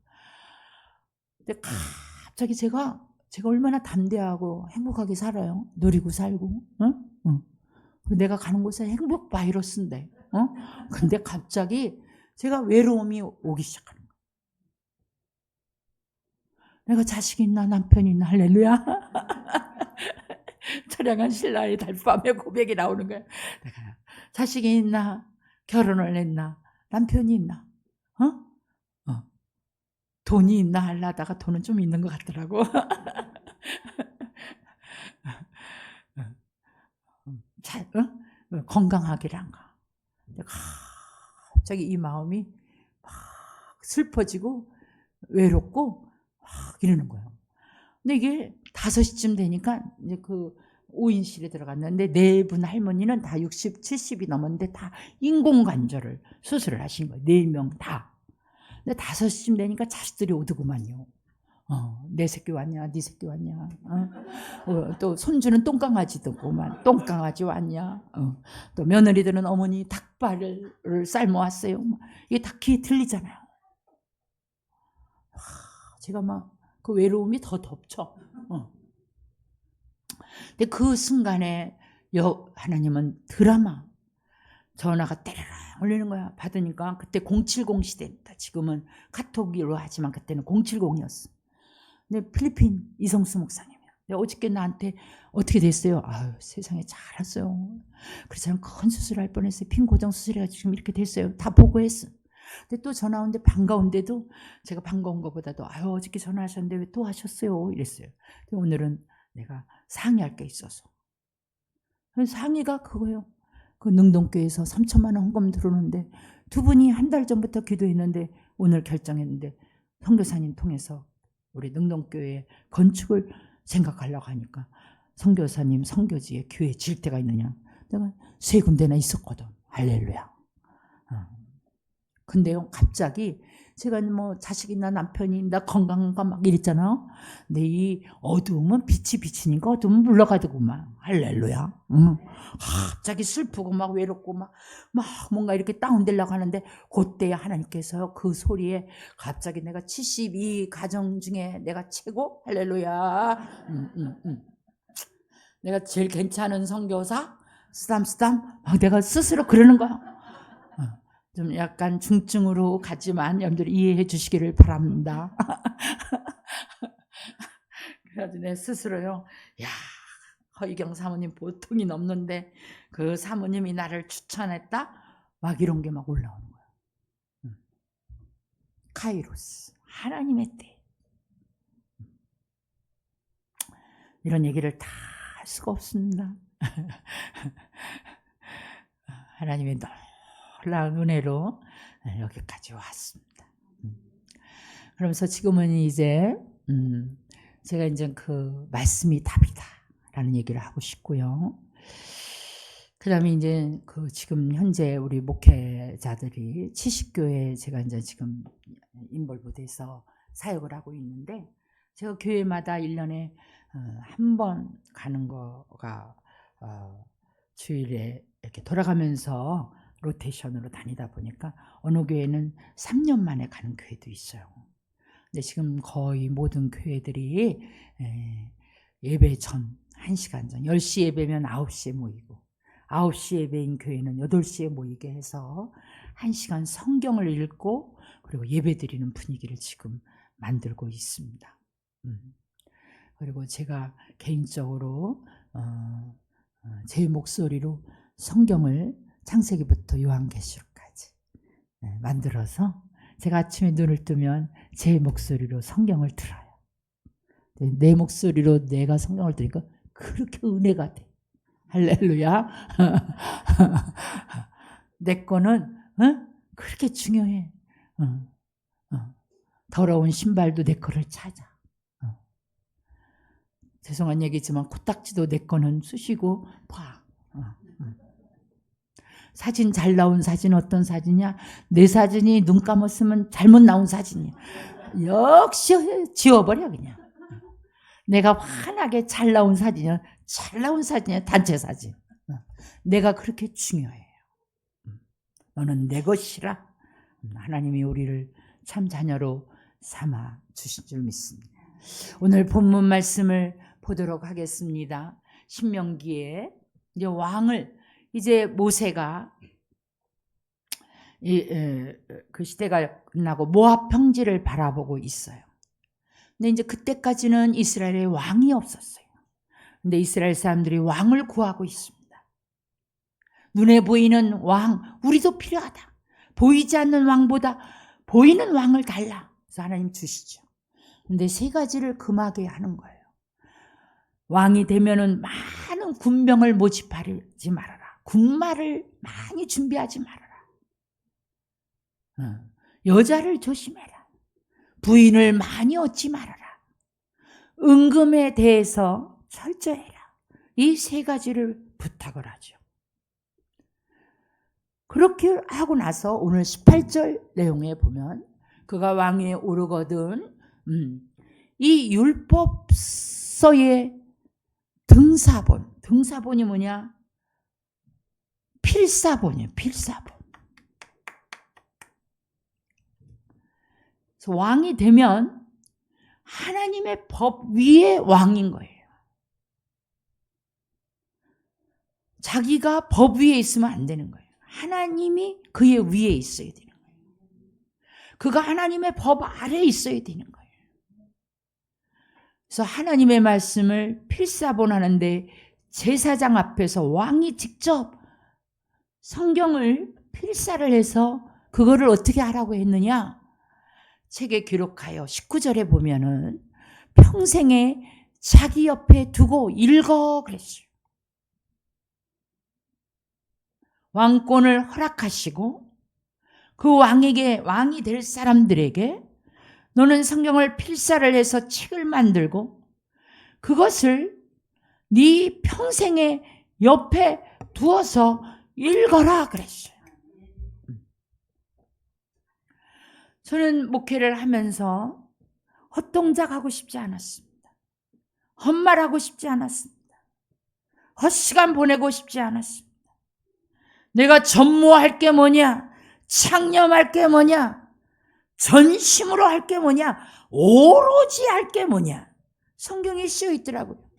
근데 갑자기 제가 얼마나 담대하고 행복하게 살아요. 누리고 살고, 내가 가는 곳에 행복 바이러스인데, 근데 갑자기 제가 외로움이 오기 시작하는 거예요. 내가 자식이 있나 남편이 있나 할렐루야. 처량한 신라의 달밤에 고백이 나오는 거예요. 내가 자식이 있나 결혼을 했나 남편이 있나 돈이 있나 하려다가 돈은 좀 있는 것 같더라고. 건강하기란가. 갑자기 이 마음이 막 슬퍼지고 외롭고 막 이러는 거예요. 근데 이게 5시쯤 되니까 이제 그 5인실에 들어갔는데 4분 할머니는 다 60, 70이 넘었는데 다 인공관절을 수술을 하신 거예요. 4명 다. 근데 5시쯤 되니까 자식들이 오더구만요. 내 새끼 왔냐, 네 새끼 왔냐. 또 손주는 똥강아지더구만. 똥강아지 왔냐. 또 며느리들은 어머니 닭발을 삶아왔어요. 이게 다 귀에 들리잖아요. 제가 막 그 외로움이 더 덮쳐. 근데 그 순간에 하나님은 드라마 전화가 때려라 울리는 거야. 받으니까 그때 070 시대입니다. 지금은 카톡으로 하지만 그때는 070이었어. 근데 필리핀 이성수 목사님이야. 어저께 나한테 어떻게 됐어요? 아유, 세상에 잘했어요. 그래서 큰 수술할 뻔했어요. 핀 고정 수술해가지고 지금 이렇게 됐어요. 다 보고했어. 근데 또 전화 오는데 반가운데도 제가 반가운 것보다도 아유, 어저께 전화하셨는데 왜 또 하셨어요? 이랬어요. 근데 오늘은 내가 상의할 게 있어서. 상의가 그거예요. 그 능동교에서 3천만 원 헌금 들어오는데 두 분이 한 달 전부터 기도했는데 오늘 결정했는데 선교사님 통해서 우리 능동교회 건축을 생각하려고 하니까 선교사님 선교지에 교회 질 데가 있느냐. 내가 3군데나 있었거든. 할렐루야. 근데요 갑자기 제가 뭐 자식이 있나 남편이 있나 건강한가 막 이랬잖아요. 근데 이 어두움은 빛이 비치니까 어두움은 물러가더구만. 할렐루야. 갑자기 슬프고 막 외롭고 막 뭔가 이렇게 다운되려고 하는데 그때 하나님께서 그 소리에 갑자기 내가 72 가정 중에 내가 최고 할렐루야. 내가 제일 괜찮은 선교사 쓰담쓰담 막 내가 스스로 그러는 거야. 좀 약간 중증으로 가지만 여러분들 이해해 주시기를 바랍니다. 그래가지고 내 스스로요, 야, 허이경 사모님 보통이 넘는데 그 사모님이 나를 추천했다? 막 이런 게 막 올라오는 거예요. 카이로스, 하나님의 때. 이런 얘기를 다 할 수가 없습니다. 하나님의 놀라운 은혜로 여기까지 왔습니다. 그러면서 지금은 이제 제가 이제 그 말씀이 답이다라는 얘기를 하고 싶고요. 그다음에 이제 그 지금 현재 우리 목회자들이 70교회 제가 이제 지금 인볼브돼서 사역을 하고 있는데 제가 교회마다 1년에 한 번 가는 거가 주일에 이렇게 돌아가면서 로테이션으로 다니다 보니까 어느 교회는 3년 만에 가는 교회도 있어요. 근데 지금 거의 모든 교회들이 예배 전 1시간 전 10시 예배면 9시에 모이고 9시 예배인 교회는 8시에 모이게 해서 1시간 성경을 읽고 그리고 예배 드리는 분위기를 지금 만들고 있습니다. 그리고 제가 개인적으로 제 목소리로 성경을 창세기부터 요한계시록까지 만들어서 제가 아침에 눈을 뜨면 제 목소리로 성경을 들어요. 내 목소리로 내가 성경을 들으니까 그렇게 은혜가 돼. 할렐루야. 내 거는 그렇게 중요해. 더러운 신발도 내 거를 찾아. 죄송한 얘기지만 코딱지도 내 거는 쑤시고 봐. 사진 잘 나온 사진 어떤 사진이야? 내 사진이 눈 감았으면 잘못 나온 사진이야. 역시 지워버려 그냥. 내가 환하게 잘 나온 사진이야. 잘 나온 사진이야. 단체 사진. 내가 그렇게 중요해요. 너는 내 것이라. 하나님이 우리를 참 자녀로 삼아 주신 줄 믿습니다. 오늘 본문 말씀을 보도록 하겠습니다. 신명기에 이제 왕을 이제 모세가 그 시대가 끝나고 모압 평지를 바라보고 있어요. 근데 이제 그때까지는 이스라엘에 왕이 없었어요. 근데 이스라엘 사람들이 왕을 구하고 있습니다. 눈에 보이는 왕, 우리도 필요하다. 보이지 않는 왕보다 보이는 왕을 달라. 그래서 하나님 주시죠. 근데 세 가지를 금하게 하는 거예요. 왕이 되면은 많은 군병을 모집하지 말아라. 군마를 많이 준비하지 말아라. 여자를 조심해라. 부인을 많이 얻지 말아라. 은금에 대해서 철저해라. 이 세 가지를 부탁을 하죠. 그렇게 하고 나서 오늘 18절 내용에 보면 그가 왕위에 오르거든 이 율법서의 등사본이 뭐냐? 필사본이에요. 필사본. 그래서 왕이 되면 하나님의 법 위에 왕인 거예요. 자기가 법 위에 있으면 안 되는 거예요. 하나님이 그의 위에 있어야 되는 거예요. 그가 하나님의 법 아래에 있어야 되는 거예요. 그래서 하나님의 말씀을 필사본하는데 제사장 앞에서 왕이 직접 성경을 필사를 해서 그거를 어떻게 하라고 했느냐? 책에 기록하여 19절에 보면은 평생에 자기 옆에 두고 읽어 그랬어요. 왕권을 허락하시고 그 왕이 될 사람들에게 너는 성경을 필사를 해서 책을 만들고 그것을 네 평생에 옆에 두어서 읽어라 그랬어요. 저는 목회를 하면서 헛동작하고 싶지 않았습니다. 헛말하고 싶지 않았습니다. 헛시간 보내고 싶지 않았습니다. 내가 전무할 게 뭐냐? 창념할 게 뭐냐? 전심으로 할 게 뭐냐? 오로지 할 게 뭐냐? 성경에 쓰여 있더라고요.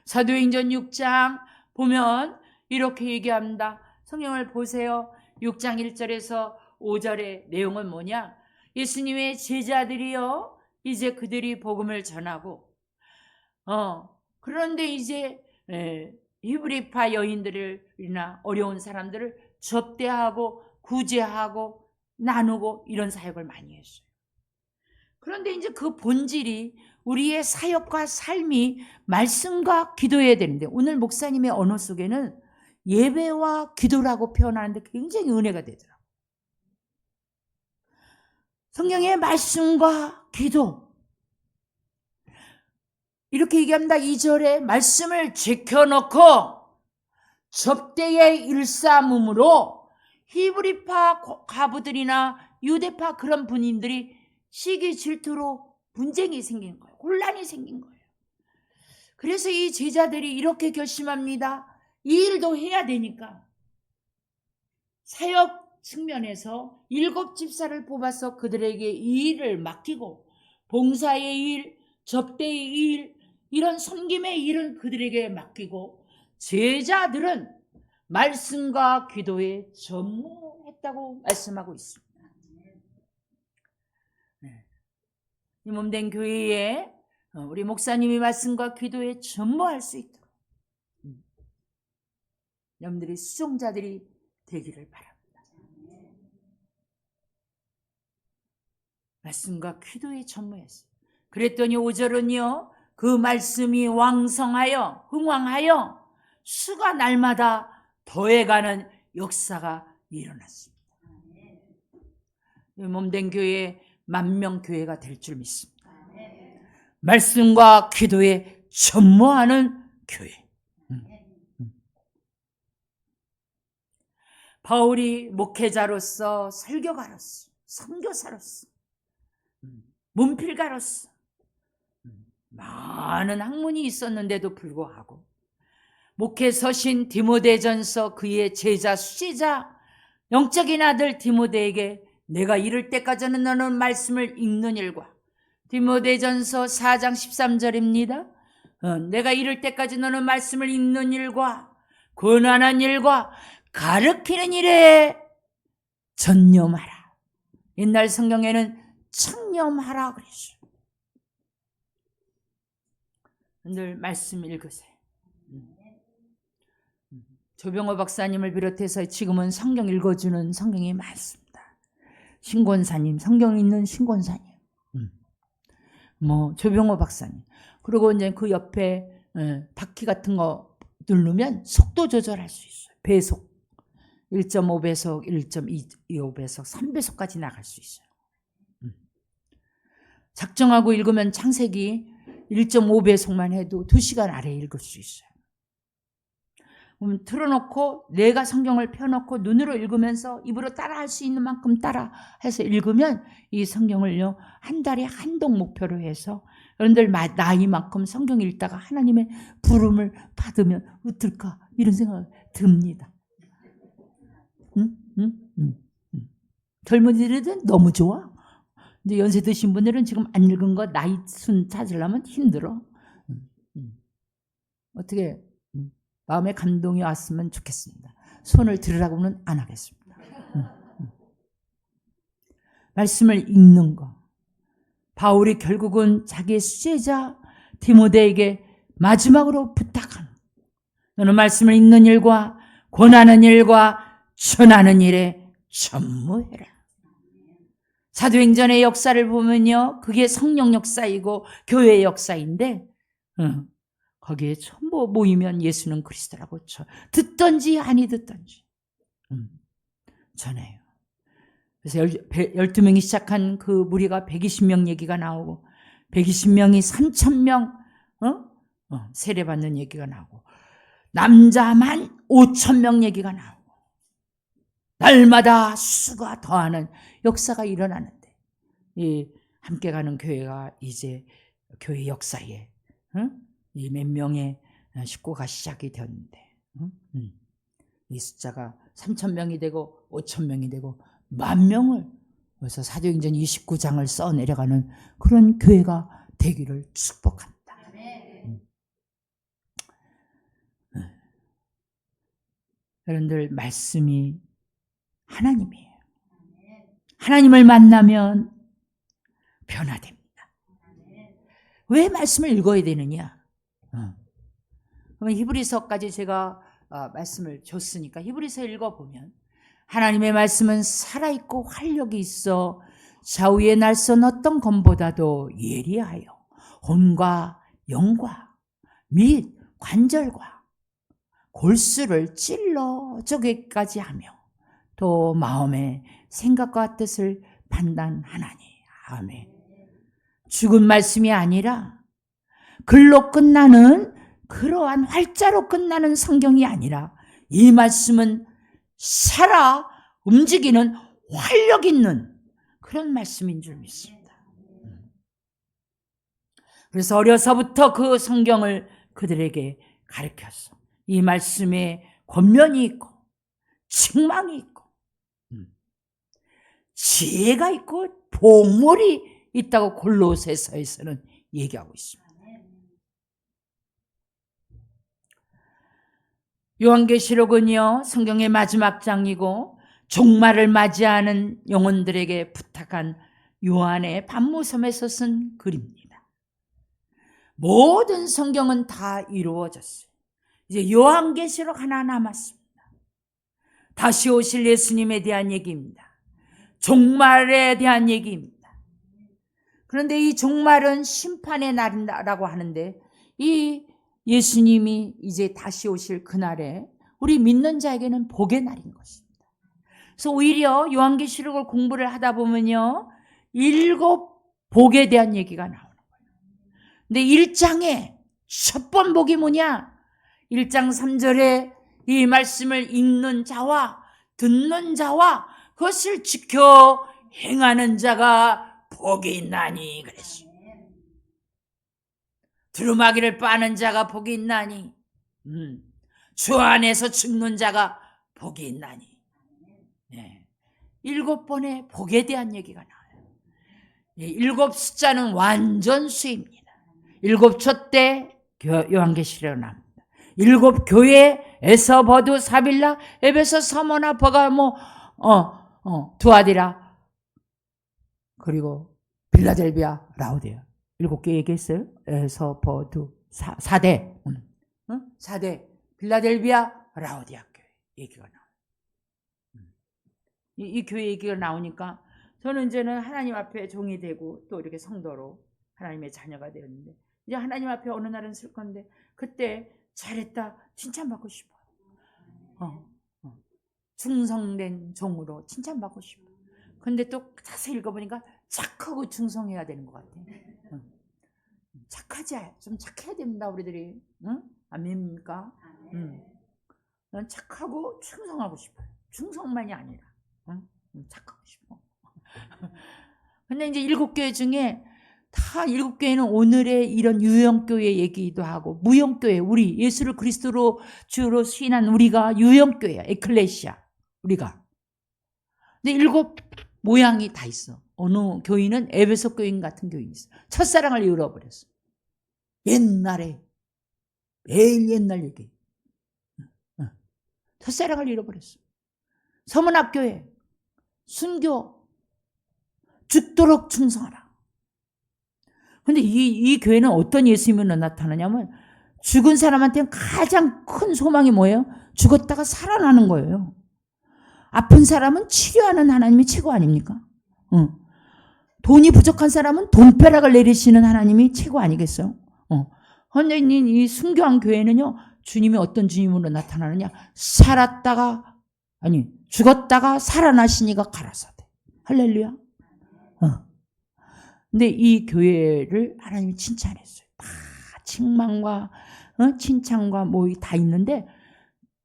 사도행전 6장 보면 이렇게 얘기합니다. 성경을 보세요. 6장 1절에서 5절의 내용은 뭐냐? 예수님의 제자들이요 이제 그들이 복음을 전하고 그런데 이제 히브리파 여인들이나 어려운 사람들을 접대하고 구제하고 나누고 이런 사역을 많이 했어요. 그런데 이제 그 본질이 우리의 사역과 삶이 말씀과 기도해야 되는데 오늘 목사님의 언어 속에는 예배와 기도라고 표현하는데 굉장히 은혜가 되더라고요. 성경의 말씀과 기도 이렇게 얘기합니다. 2절에 말씀을 지켜놓고 접대의 일삼음으로 히브리파 과부들이나 유대파 그런 분인들이 시기 질투로 분쟁이 생긴 거예요. 혼란이 생긴 거예요. 그래서 이 제자들이 이렇게 결심합니다. 이 일도 해야 되니까 사역 측면에서 7 집사를 뽑아서 그들에게 이 일을 맡기고 봉사의 일, 접대의 일, 이런 섬김의 일은 그들에게 맡기고 제자들은 말씀과 기도에 전무했다고 말씀하고 있습니다. 이 몸된 교회에 우리 목사님이 말씀과 기도에 전무할 수 있도록 여러분들이 수종자들이 되기를 바랍니다. 말씀과 기도에 전무했어요. 그랬더니 5절은요, 그 말씀이 왕성하여 흥왕하여 수가 날마다 더해가는 역사가 일어났습니다. 몸된 교회 10,000명 교회가 될 줄 믿습니다. 말씀과 기도에 전무하는 교회. 바울이 목회자로서, 설교가로서, 선교사로서, 문필가로서 많은 학문이 있었는데도 불구하고 목회 서신 디모데전서 그의 제자 수제자 영적인 아들 디모데에게 내가 이를 때까지는 너는 말씀을 읽는 일과, 디모데전서 4장 13절입니다. 내가 이를 때까지 너는 말씀을 읽는 일과 권한한 일과 가르치는 일에 전념하라. 옛날 성경에는 청념하라 그랬어요. 늘 말씀 읽으세요. 조병호 박사님을 비롯해서 지금은 성경 읽어주는 성경이 많습니다. 신권사님, 성경 읽는 신권사님, 조병호 박사님. 그리고 이제 그 옆에 바퀴 같은 거 누르면 속도 조절할 수 있어요. 배속 1.5배속, 1.25배속, 3배속까지 나갈 수 있어요. 작정하고 읽으면 창세기 1.5배속만 해도 2시간 아래 읽을 수 있어요. 틀어놓고 내가 성경을 펴놓고 눈으로 읽으면서 입으로 따라할 수 있는 만큼 따라해서 읽으면 이 성경을요, 한 달에 한독 목표로 해서 여러분들 나이만큼 성경 읽다가 하나님의 부름을 받으면 어떨까 이런 생각이 듭니다. 젊은이들은 너무 좋아. 이제 연세 드신 분들은 지금 안 읽은 거 나이 순 찾으려면 힘들어. 어떻게 마음에 감동이 왔으면 좋겠습니다. 손을 들으라고는 안 하겠습니다. 말씀을 읽는 거. 바울이 결국은 자기의 수제자 디모데에게 마지막으로 부탁하는, 너는 말씀을 읽는 일과 권하는 일과 전하는 일에 전무해라. 사도행전의 역사를 보면요, 그게 성령 역사이고 교회의 역사인데 거기에 전부 모이면 예수는 그리스도라고 듣든지 아니 듣든지 전해요. 그래서 12명이 시작한 그 무리가 120명 얘기가 나오고 120명이 3,000명 세례받는 얘기가 나오고 남자만 5,000명 얘기가 나오고 날마다 수가 더하는 역사가 일어나는데, 이 함께 가는 교회가 이제 교회 역사에 이 몇 명의 식구가 시작이 되었는데, 이 숫자가 3,000명이 되고 5,000명이 되고 10,000명을, 그래서 사도행전 29장을 써내려가는 그런 교회가 되기를 축복합니다. 여러분들, 말씀이 하나님이에요. 하나님을 만나면 변화됩니다. 왜 말씀을 읽어야 되느냐? 그러면 히브리서까지 제가 말씀을 줬으니까 히브리서 읽어보면 하나님의 말씀은 살아있고 활력이 있어 좌우의 날선 어떤 검보다도 예리하여 혼과 영과 및 관절과 골수를 찔러 쪼개기까지 하며 또 마음의 생각과 뜻을 판단하나니. 아멘. 죽은 말씀이 아니라 글로 끝나는 그러한 활자로 끝나는 성경이 아니라 이 말씀은 살아 움직이는 활력 있는 그런 말씀인 줄 믿습니다. 그래서 어려서부터 그 성경을 그들에게 가르쳤어. 이 말씀에 권면이 있고 책망이 있고 지혜가 있고 복물이 있다고 골로새서에서는 얘기하고 있습니다. 요한계시록은요, 성경의 마지막 장이고 종말을 맞이하는 영혼들에게 부탁한 요한의 반모섬에서 쓴 글입니다. 모든 성경은 다 이루어졌어요. 이제 요한계시록 하나 남았습니다. 다시 오실 예수님에 대한 얘기입니다. 종말에 대한 얘기입니다. 그런데 이 종말은 심판의 날이라고 하는데 이 예수님이 이제 다시 오실 그날에 우리 믿는 자에게는 복의 날인 것입니다. 그래서 오히려 요한계시록을 공부를 하다 보면요, 7 복에 대한 얘기가 나오는 거예요. 근데 1장에 첫 번 복이 뭐냐? 1장 3절에 이 말씀을 읽는 자와 듣는 자와 그것을 지켜 행하는 자가 복이 있나니 그랬어요. 두루마기를 빠는 자가 복이 있나니, 주 안에서 죽는 자가 복이 있나니. 네. 7번의 복에 대한 얘기가 나와요. 7 숫자는 완전 수입니다. 7초 때 요한계시록에 나옵니다. 7 교회 에서 버두 사빌라 에베소 서머나 버가모 두아디라 그리고 빌라델비아 라오디아 7개 얘기했어요. 에서 버두 4대 4대 빌라델비아 라오디아 교회 얘기가 나와요. 이 교회 얘기가 나오니까 저는 이제는 하나님 앞에 종이 되고 또 이렇게 성도로 하나님의 자녀가 되었는데 이제 하나님 앞에 어느 날은 쓸 건데 그때 잘했다 칭찬받고 싶어요. 충성된 종으로 칭찬받고 싶어요. 근데 또 자세히 읽어보니까 착하고 충성해야 되는 것 같아요. 좀 착해야 됩니다, 우리들이. 응? 아멘입니까? 난 착하고 충성하고 싶어요. 충성만이 아니라 착하고 싶어. 근데 이제 7교회 중에 다 7교회는 오늘의 이런 유형교회 얘기도 하고 무형교회, 우리 예수를 그리스도로 주로 시인한 우리가 유형교회야. 에클레시아 우리가. 근데 7 모양이 다 있어. 어느 교인은 에베소 교인 같은 교인이 있어. 첫사랑을 잃어버렸어. 옛날에 매일 옛날 얘기. 첫사랑을 잃어버렸어. 서문학교회 순교 죽도록 충성하라. 근데 이 교회는 어떤 예수님으로 나타나냐면 죽은 사람한테는 가장 큰 소망이 뭐예요? 죽었다가 살아나는 거예요. 아픈 사람은 치료하는 하나님이 최고 아닙니까? 돈이 부족한 사람은 돈벼락을 내리시는 하나님이 최고 아니겠어요? 근데 이 순교한 교회는요, 주님이 어떤 주님으로 나타나느냐? 죽었다가 살아나시니가 가라사대. 할렐루야. 근데 이 교회를 하나님이 칭찬했어요. 다 칭망과 칭찬과 뭐 다 있는데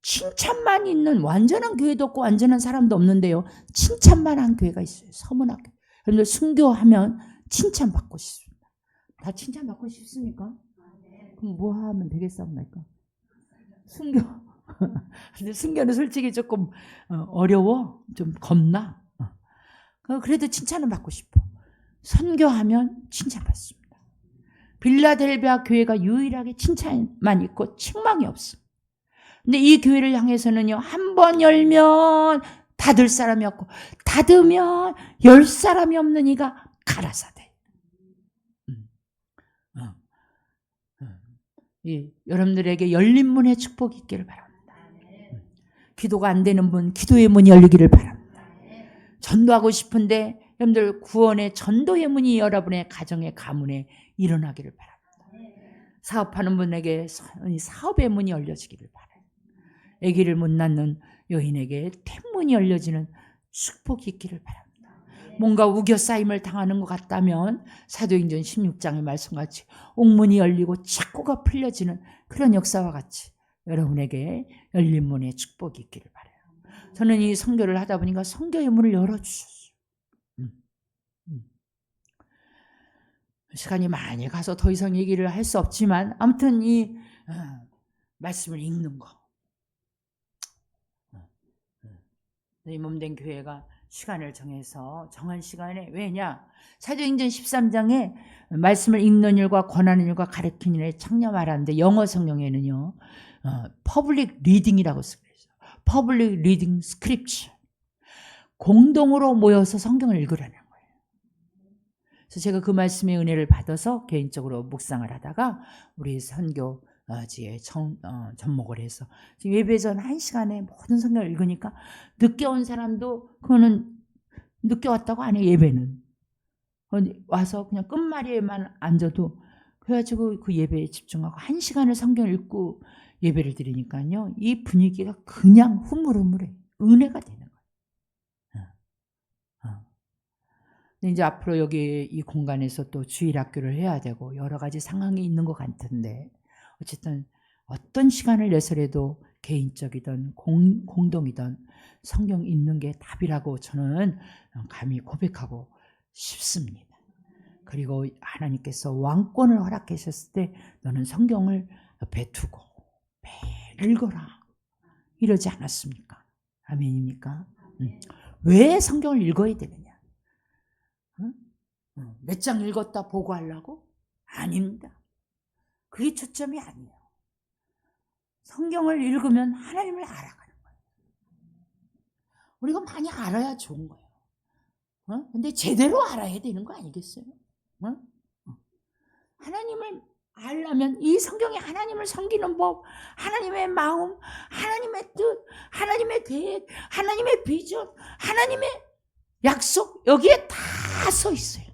칭찬만 있는 완전한 교회도 없고 완전한 사람도 없는데요. 칭찬만 한 교회가 있어요. 서문학교. 여러분들 순교하면 칭찬받고 싶습니다. 다 칭찬받고 싶습니까? 그럼 뭐 하면 되겠습니까? 순교. 근데 순교는 솔직히 조금 어려워. 좀 겁나. 그래도 칭찬을 받고 싶어. 선교하면 칭찬받습니다. 빌라델비아 교회가 유일하게 칭찬만 있고 책망이 없어. 근데 이 교회를 향해서는요, 한 번 열면 닫을 사람이 없고 닫으면 열 사람이 없는 이가 가라사대. 여러분들에게 열린 문의 축복이 있기를 바랍니다. 기도가 안 되는 분, 기도의 문이 열리기를 바랍니다. 전도하고 싶은데 여러분들 구원의 전도의 문이 여러분의 가정의 가문에 일어나기를 바랍니다. 사업하는 분에게 사업의 문이 열려지기를 바랍니다. 아기를 못 낳는 여인에게天문이 열려지는 축복이 있기를 바랍니다. 뭔가 우겨싸임을 당하는 것 같다면 사도행전 16장의 말씀같이 옥문이 열리고 착고가 풀려지는 그런 역사와 같이 여러분에게 열린 문의 축복이 있기를 바라요. 저는 이 선교를 하다 보니까 선교의 문을 열어주셨어요. 시간이 많이 가서 더 이상 얘기를 할 수 없지만 아무튼 이 말씀을 읽는 거, 이 몸된 교회가 시간을 정해서 정한 시간에, 왜냐? 사도행전 13장에 말씀을 읽는 일과 권하는 일과 가르치는 일에 창녀 말하는데 영어 성경에는요, 퍼블릭 리딩이라고 쓰고 있어요. 퍼블릭 리딩 스크립처. 공동으로 모여서 성경을 읽으라는 거예요. 그래서 제가 그 말씀의 은혜를 받아서 개인적으로 묵상을 하다가 우리 선교 접목을 해서 지금 예배 전 1시간에 모든 성경을 읽으니까 늦게 온 사람도 그거는 늦게 왔다고 안 해. 예배는 와서 그냥 끝말이에만 앉아도 그래가지고 그 예배에 집중하고 1시간을 성경을 읽고 예배를 드리니까요, 이 분위기가 그냥 흐물흐물해. 은혜가 되는 거예요. 근데 이제 앞으로 여기 이 공간에서 또 주일학교를 해야 되고 여러 가지 상황이 있는 것 같은데, 어쨌든 어떤 시간을 내서라도 개인적이든 공동이든 성경 읽는 게 답이라고 저는 감히 고백하고 싶습니다. 그리고 하나님께서 왕권을 허락하셨을 때 너는 성경을 옆에 두고 매일 읽어라 이러지 않았습니까? 아멘입니까? 왜 성경을 읽어야 되느냐? 몇 장 읽었다 보고하려고? 아닙니다. 그게 초점이 아니에요. 성경을 읽으면 하나님을 알아가는 거예요. 우리가 많이 알아야 좋은 거예요. 근데 제대로 알아야 되는 거 아니겠어요? 하나님을 알려면 이 성경이 하나님을 섬기는 법, 하나님의 마음, 하나님의 뜻, 하나님의 계획, 하나님의 비전, 하나님의 약속, 여기에 다 써 있어요.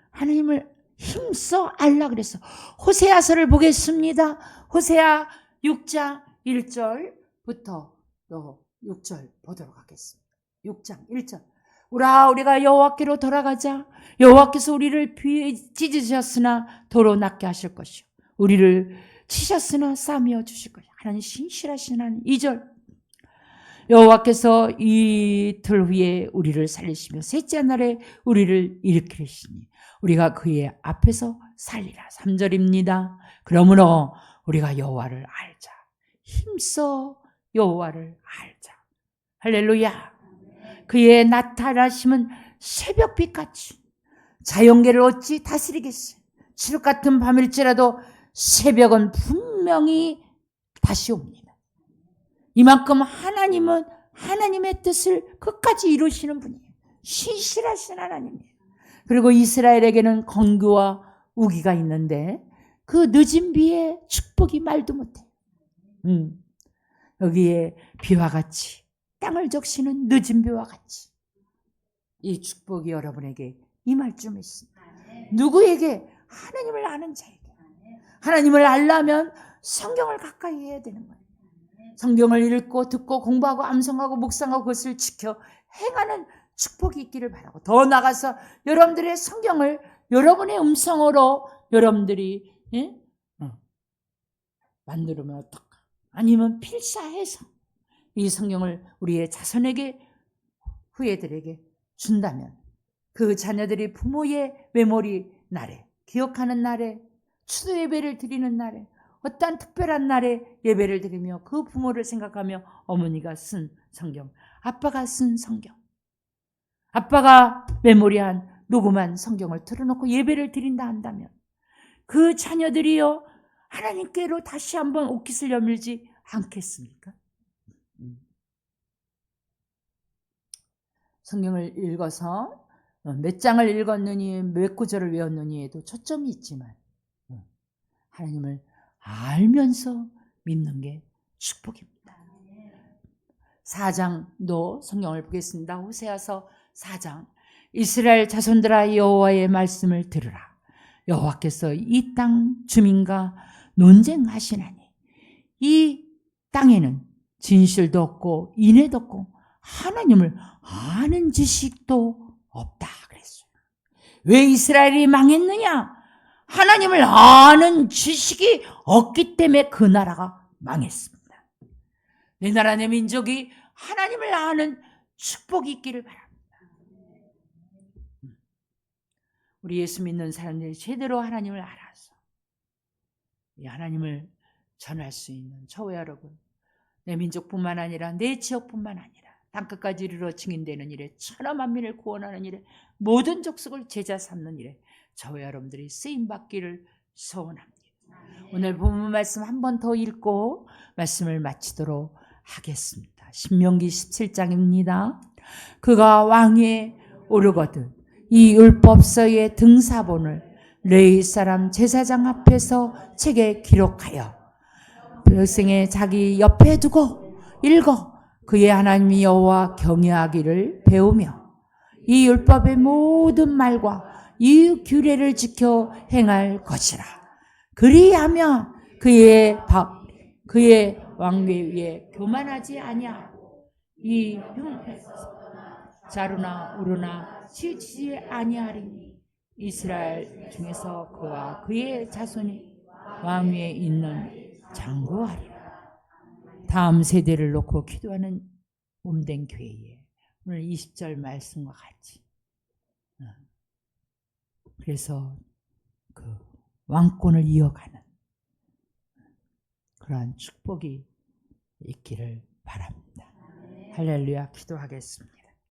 하나님을 힘써 알라 그랬어. 호세아서를 보겠습니다. 호세아 6장 1절부터 6절 보도록 하겠습니다. 6장 1절. 우리가 여호와께로 돌아가자. 여호와께서 우리를 찢으셨으나 도로 낫게 하실 것이요, 우리를 치셨으나 싸매어 주실 것이요. 하나님 신실하신 하나님. 2절. 여호와께서 이틀 후에 우리를 살리시며 셋째 날에 우리를 일으키시니 우리가 그의 앞에서 살리라. 3절입니다. 그러므로 우리가 여호와를 알자. 힘써 여호와를 알자. 할렐루야. 그의 나타나심은 새벽빛같이 자연계를 어찌 다스리겠어요. 칠흑 같은 밤일지라도 새벽은 분명히 다시 옵니다. 이만큼 하나님은 하나님의 뜻을 끝까지 이루시는 분이에요. 신실하신 하나님이에요. 그리고 이스라엘에게는 건규와 우기가 있는데 그 늦은 비에 축복이 말도 못해요. 여기에 비와 같이, 땅을 적시는 늦은 비와 같이 이 축복이 여러분에게 임할 줄 믿습니다. 누구에게? 하나님을 아는 자에게. 하나님을 알려면 성경을 가까이 해야 되는 거예요. 성경을 읽고 듣고 공부하고 암송하고 묵상하고 그것을 지켜 행하는 축복이 있기를 바라고, 더 나아가서 여러분들의 성경을 여러분의 음성으로 여러분들이 만들면 어떨까? 아니면 필사해서 이 성경을 우리의 자손에게, 후예들에게 준다면 그 자녀들이 부모의 메모리 날에, 기억하는 날에, 추도 예배를 드리는 날에, 어떠한 특별한 날에 예배를 드리며 그 부모를 생각하며 어머니가 쓴 성경, 아빠가 쓴 성경, 아빠가 메모리한 녹음한 성경을 틀어놓고 예배를 드린다 한다면 그 자녀들이요 하나님께로 다시 한번 옷깃을 여밀지 않겠습니까? 성경을 읽어서 몇 장을 읽었느니 몇 구절을 외웠느니에도 초점이 있지만 하나님을 알면서 믿는 게 축복입니다. 4장도 성경을 보겠습니다. 호세아서 4장. 이스라엘 자손들아 여호와의 말씀을 들으라. 여호와께서 이 땅 주민과 논쟁하시나니 이 땅에는 진실도 없고 인애도 없고 하나님을 아는 지식도 없다 그랬어요. 왜 이스라엘이 망했느냐? 하나님을 아는 지식이 없기 때문에 그 나라가 망했습니다. 내 나라 내 민족이 하나님을 아는 축복이 있기를 바랍니다. 우리 예수 믿는 사람들이 제대로 하나님을 알아서 이 하나님을 전할 수 있는 저와 여러분, 내 민족뿐만 아니라 내 지역뿐만 아니라 땅끝까지 이르러 증인되는 일에, 천하 만민을 구원하는 일에, 모든 족속을 제자 삼는 일에 저와 여러분들이 쓰임받기를 소원합니다. 오늘 본문 말씀 한 번 더 읽고 말씀을 마치도록 하겠습니다. 신명기 17장입니다. 그가 왕위에 오르거든 이 율법서의 등사본을 레위 사람 제사장 앞에서 책에 기록하여 백성의 자기 옆에 두고 읽어 그의 하나님 여호와 경외하기를 배우며 이 율법의 모든 말과 이 규례를 지켜 행할 것이라. 그리하면 그의 왕위 위에 교만하지 아니하고 이 자루나 우르나 치우치지 아니하리니 이스라엘 중에서 그와 그의 자손이 왕위에 있는 장구하리라. 다음 세대를 놓고 기도하는 몸된 교회에 오늘 20절 말씀과 같이 그래서 그 왕권을 이어가는 그러한 축복이 있기를 바랍니다. 할렐루야. 기도하겠습니다.